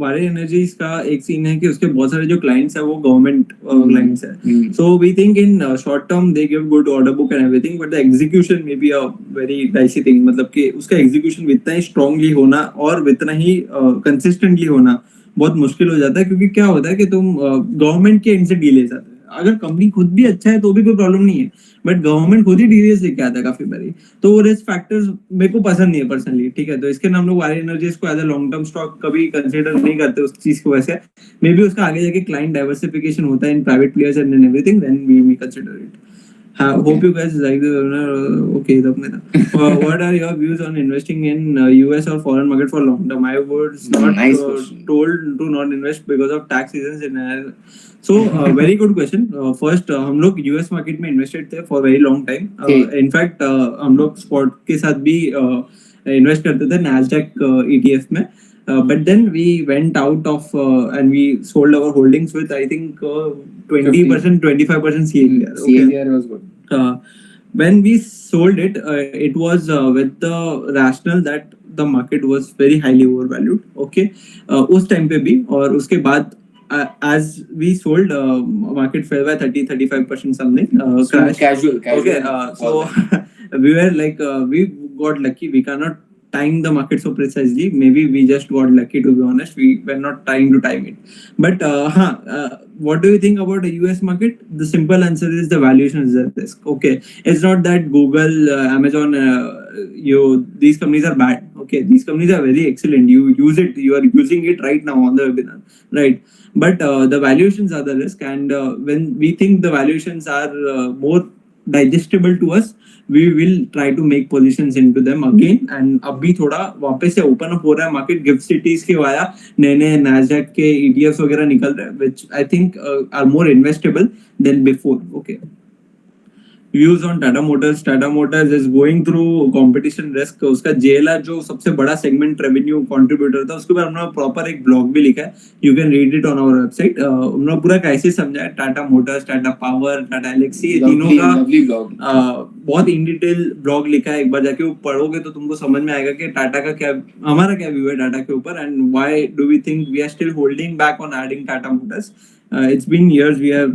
Vari Energy का एक scene है कि उसके बहुत सारे जो clients है वो government clients है. So we think in short term they give good order book and everything, but the execution may be a very dicey thing. मतलब कि उसका execution इतना ही strongly होना और इतना ही consistently होना बहुत मुश्किल हो जाता है, क्योंकि क्या होता है कि तुम गवर्नमेंट के एंड से डील ले जाते हैं। अगर कंपनी खुद भी अच्छा है तो भी कोई प्रॉब्लम नहीं है, बट गवर्नमेंट खुद ही डील लेके आता है काफी बारी, तो वो रिस्क फैक्टर्स मेरे को पसंद नहीं है पर्सनली। ठीक है, तो इसके नाम लोग वारी एनर्जीज को as a long term stock कभी कंसीडर नहीं करते उस चीज की वजह से। मे बी उसका आगे जाके क्लाइंट डाइवर्सिफिकेशन होता है in private players and everything, then we consider it. Hope you guys like the webinar. Okay, what are your views on investing in US or foreign market for long term? I was not Nice told to not invest because of tax reasons. So very good question. First, हम लोग US market में invested थे for very long time. In fact, हम लोग spot के साथ भी invest करते थे Nasdaq ETF में. But then we went out of and we sold our holdings with I think 20%, 25% CAGR. Okay. CAGR was good. When we sold it, it was with the rationale that the market was very highly overvalued. Okay, उस time पे भी, और उसके बाद as we sold, market fell by 30-35% something. Crash. Casual. Okay, so we were like we got lucky. We cannot time the market so precisely. Maybe we just got lucky, to be honest. We were not trying to time it. But what do you think about the US market? The simple answer is the valuation is a risk. Okay, it's not that Google, Amazon, these companies are bad. Okay, these companies are very excellent. You use it. You are using it right now on the webinar, right? But the valuations are the risk, and when we think the valuations are more digestible to us, we will try to make positions into them again. And अभी थोड़ा वापस से open up हो रहा है market, gift cities के via नए नए नैस्डैक के ETFs वगैरह निकल रहे हैं, which I think are more investable than before. Okay. Views on Tata Motors. Tata Motors is going through competition risk. उसका JLR जो सबसे बड़ा segment revenue contributor था, उसके ऊपर हमने प्रॉपर एक ब्लॉग भी लिखा है. You can read it on our website. हमने पूरा कैसे समझा है टाटा मोटर्स, टाटा पावर, टाटा एलेक्सी, तीनों का बहुत इन डिटेल ब्लॉग लिखा है. एक बार जाके वो पढ़ोगे तो तुमको समझ में आएगा कि टाटा का क्या, हमारा क्या व्यू है टाटा के ऊपर, and why do we think we are still holding back on adding Tata motors. It's been years we have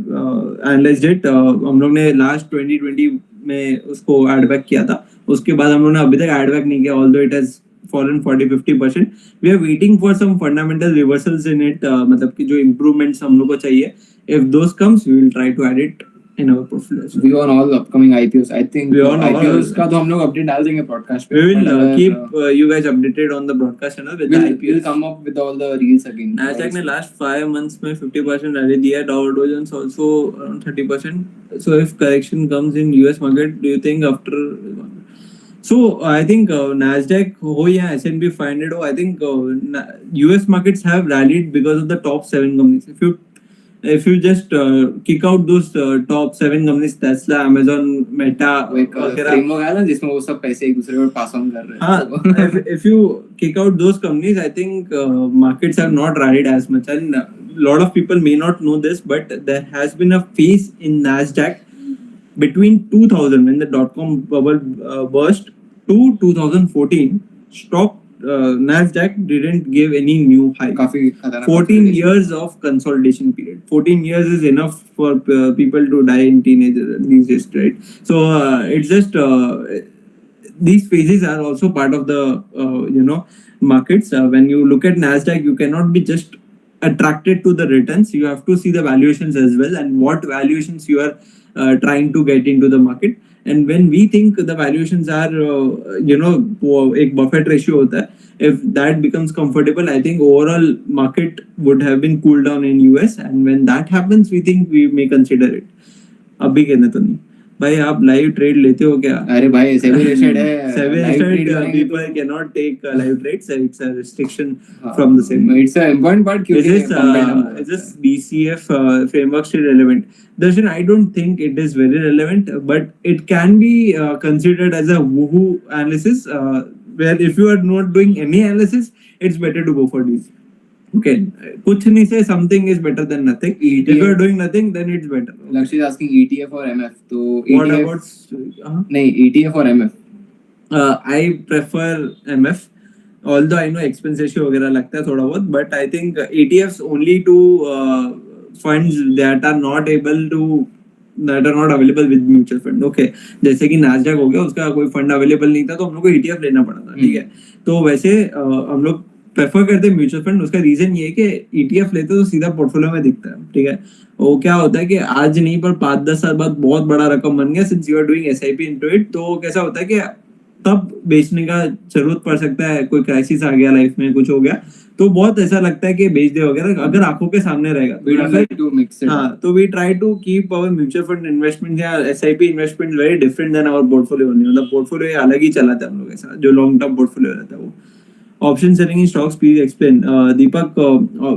analyzed it. हम लोग ने लास्ट 2020 में उसको एड बैक किया था, उसके बाद हम लोग ने अभी तक एड बैक नहीं किया, although it has fallen 40-50%. We are waiting for some fundamental reversals in it. मतलब कि जो improvements हम लोग को चाहिए, if those comes we will try to add it in our portfolio. We on all upcoming IPOs. I think IPOs का तो हम लोग update डाल देंगे podcast पे. We will keep you guys updated on the broadcast channel with the IPOs. We'll come up with all the reels again. Nasdaq ने last 5 months में 50% rally दिया, Dow Jones also around 30%. So if correction comes in US market, do you think after? So I think Nasdaq हो या S&P 500 हो, I think US markets have rallied because of the top 7 companies. If you if you just kick out those top 7 companies, Tesla, Amazon, Meta वो एक वगैरह, framework आया ना जिसमें वो सब पैसे एक दूसरे को पास ऑन कर रहे हाँ, हैं if you kick out those companies, I think markets have not rallied as much. And a lot of people may not know this, but there has been a phase in Nasdaq between 2000, when the dot-com bubble burst, to 2014. Stock Nasdaq didn't give any new high. काफी खतरनाक 14 consolidation. years of consolidation period. 14 years is enough for people to die in teenagers these days, right? So it's just these phases are also part of the markets. When you look at Nasdaq, you cannot be just attracted to the returns. You have to see the valuations as well, and what valuations you are trying to get into the market. And when we think the valuations are वो एक buffet ratio होता है, if that becomes comfortable, I think overall market would have been cooled down in US, and when that happens, we think we may consider it. अभी कहने तो नहीं भाई, आप लाइव ट्रेड लेते हो क्या? अरे भाई सेबी लिस्टेड है Seven live listed trade करेंगे people तो cannot take live trades. It's a restriction हाँ, from the same. it's a important part Is क्योंकि this competitive is this DCF framework still relevant? Darshan, I don't think it is very relevant, but it can be considered as a woohoo analysis. Where if you are not doing any analysis, it's better to go for DC. Okay, कुछ नहीं से something is better than nothing. If you are doing nothing, then it's better. Lakshya is asking ETF or MF. तो What ETF about? नहीं ETF or MF. I prefer MF. Although I know expense ratio वगैरह लगता है थोड़ा बहुत, but I think ETFs only to funds that are not available with mutual fund. Okay, जैसे कि Nasdaq हो गया, उसका कोई फंड अवेलेबल नहीं था तो हम लोग को ETF लेना पड़ा था, ठीक है. तो वैसे हम लोग प्रेफर करते हैं म्यूचुअल फंड. उसका रीजन ये है कि ETF लेते तो सीधा पोर्टफोलियो में दिखता है, ठीक है. वो क्या होता है कि आज नहीं पर 5-10 साल बाद बहुत बड़ा रकम बन गया, since you are doing SIP into it, तो कैसा होता है कि तब बेचने का जरूरत पड़ सकता है. कोई क्राइसिस आ गया लाइफ में, कुछ हो गया, तो बहुत ऐसा लगता है कि बेच दे वगैरह, अगर आंखों के सामने रहेगा. We don't like to mix it. हाँ, तो we try to keep our mutual fund investment या SIP investment very different than our portfolio. मतलब पोर्टफोलियो अलग ही चलाता है हम लोग ऐसा, जो लॉन्ग टर्म पोर्टफोलियो रहता है वो. Option selling in stocks, please explain. Deepak,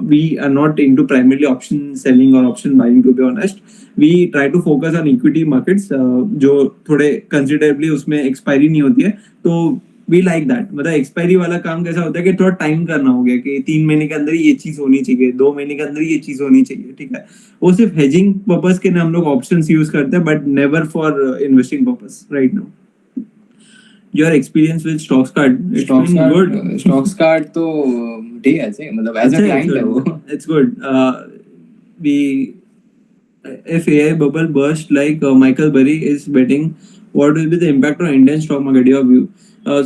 we are not into primarily option selling or option buying, to be honest. We try to focus on equity markets, जो थोड़े considerably उसमें expiry नहीं होती है, तो we like that. मतलब expiry वाला काम कैसा होता है कि थोड़ा टाइम करना हो गया कि 3 महीने के अंदर ये चीज होनी चाहिए, 2 महीने के अंदर ये चीज होनी चाहिए, ठीक है. वो सिर्फ hedging पर्पस के लिए हम लोग ऑप्शंस यूज करते हैं, but never for investing purpose right now. Your experience with Stocks Card? It's Stocks been card, good. Stocks card तो ठीक है ऐसे मतलब as a client है वो. It's good. We if AI bubble burst like Michael Burry is betting, what will be the impact on Indian stock market? Your view.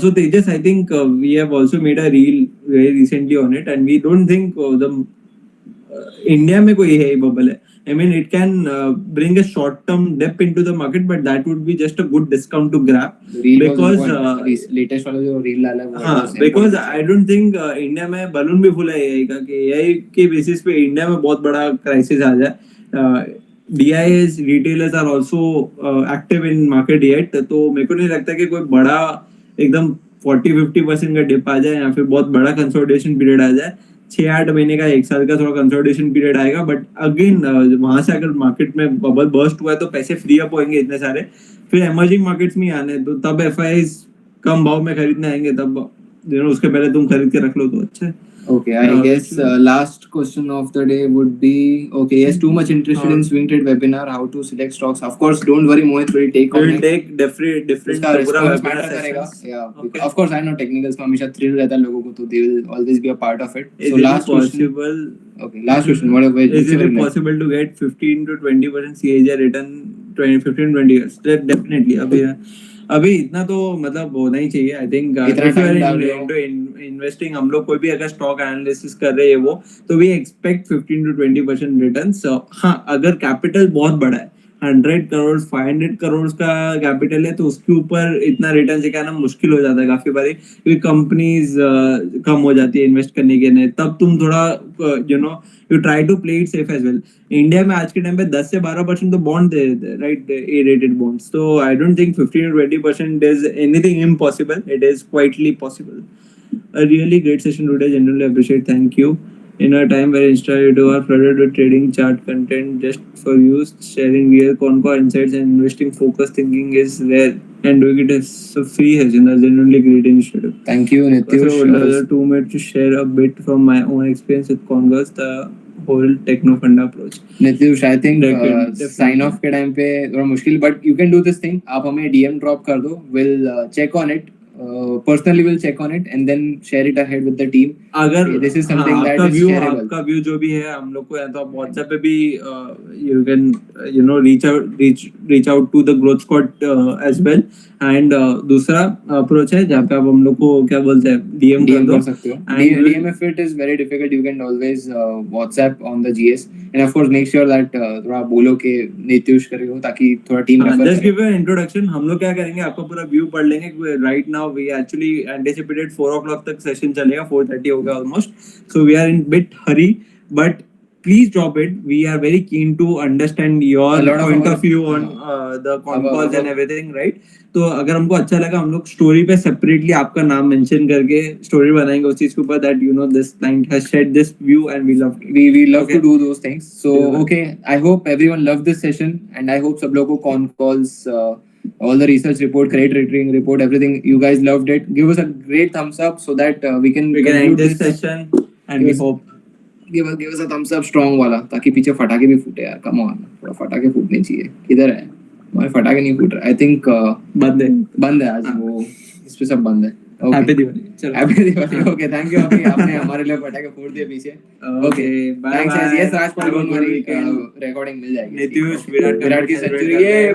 So Tejas, I think we have also made a reel very recently on it, and we don't think the India में कोई AI bubble है. I mean, it can bring a short-term dip into the market, but that would be just a good discount to grab. Because latest वाला जो reel डाला है वो हाँ, because I don't think India में balloon भी फूला है AI का कि AI के बेसिस पे इंडिया में बहुत बड़ा क्राइसिस आ जाए. DIs retailers are also active in market yet, तो मेरे को नहीं लगता कि कोई बड़ा एकदम 40-50% का डिप आ जाए या फिर बहुत बड़ा कंसोलिडेशन पीरियड आ जाए. 6-8 महीने का, 1 साल का थोड़ा कंसोलिडेशन पीरियड आएगा, बट अगेन वहां से अगर मार्केट में बबल बर्स्ट हुआ है तो पैसे फ्री अप होंगे इतने सारे, फिर एमर्जिंग मार्केट्स में आने, तो तब FIs कम भाव में खरीदने आएंगे, तब उसके पहले तुम खरीद के रख लो तो अच्छा है. Okay, I guess last question of the day would be, okay, yes, too much interested in swing trade webinar, how to select stocks. Of course, don't worry, Mohit will take on We'll it. take different उसका response matter करेगा. Yeah, Okay. of course, I know technicals में हमेशा thrill रहता है लोगों को, तो they will always be a part of it. Is So it last question. possible? Okay, last question. Whatever. Is it possible to get 15-20% CAGR return 15-20 years? Definitely. अभी इतना तो मतलब होना ही चाहिए. आई थिंक इन्वेस्टिंग, हम लोग कोई भी अगर स्टॉक एनालिसिस कर रहे हैं वो, तो वी एक्सपेक्ट 15-20% रिटर्न्स. हाँ, अगर कैपिटल बहुत बड़ा है, 100 करोड़ 500 करोड़ का कैपिटल है, तो उसके ऊपर इतना रिटर्न दिखाना मुश्किल हो जाता है काफी बारी, क्योंकि कंपनीज कम हो जाती है इन्वेस्ट करने के लिए. तब तुम थोड़ा you try to play it safe as well. India में आज के टाइम पे 10 से 12% तो बॉन्ड दे देते हैं, राइट, ए रेटेड बॉन्ड्स. तो I don't think 15-20% is anything impossible. It is quietly possible. A really great session today. Generally appreciate. Thank you. In a time where Insta YouTube are flooded with trading chart content just for views, sharing real Concor insights and investing focused thinking is rare. And doing it is a free है जिंदा genuinely great initiative. Thank you, So Nitish. two minutes to share a bit from my own experience with Concors, the whole techno fund approach. Nitish, I think Definitely. sign off के time पे थोड़ा मुश्किल, but you can do this thing. आप हमें DM drop कर दो. We'll check on it. Personally, we'll check on it and then share it ahead with the team. अगर This is something that आपका is व्यू shareable. आपका view जो भी है हम लोग को या तो आप व्हाट्सएप पे भी you can reach out to the growth squad as well and दूसरा अप्रोच है जहाँ पे आप हम लोग को क्या बोलते हैं डीएम कर DM दो कर सकते हो. And DM if it is very difficult, you can always WhatsApp on the GS, and of course make sure that थोड़ा बोलो के Nitish करे हो ताकि थोड़ा team refer जस्ट करे. गिव एन इंट्रोडक्शन हम लोग क्या करेंगे आपका पूरा व्यू पढ़ लेंगे right now we actually anticipated 4 o'clock तक सेशन चलेगा 4:30 हो गया almost so we are in bit hurry but please drop it we are very keen to understand your A lot of point our- of view on the con calls and our- everything right तो अगर हमको अच्छा लगा हम लोग story पे separately आपका नाम मेंशन करके स्टोरी बनाएंगे उस चीज के ऊपर that you know this client has shared this view and we love We love Okay. to do those things. So Yeah. okay, I hope everyone loved this session, and I hope सब लोगों को con calls, all the research report, credit rating report, everything you guys loved it. Give us a great thumbs up so that we can we can end conclude this session and we Yes. hope give us a thumbs up strong वाला ताकि पीछे फटाके भी फूटे यार. Come on, थोड़ा फटाके फूटने चाहिए. किधर है हमारे फटाके? नहीं फूट रहा. I think बंद है आज वो इस पे सब बंद है. Okay. हैप्पी दिवाली चलो Happy Diwali. Okay, thank you अभी आपने हमारे लिए फटाके फोड़ दिए पीछे. Okay, bye Thanks bye. guys. Yes, Rajpal, Have a don't good worry. weekend. Recording मिल जाएगी. नीतीश विराट की celebrate सेंचुरी कर रहे ये हैं।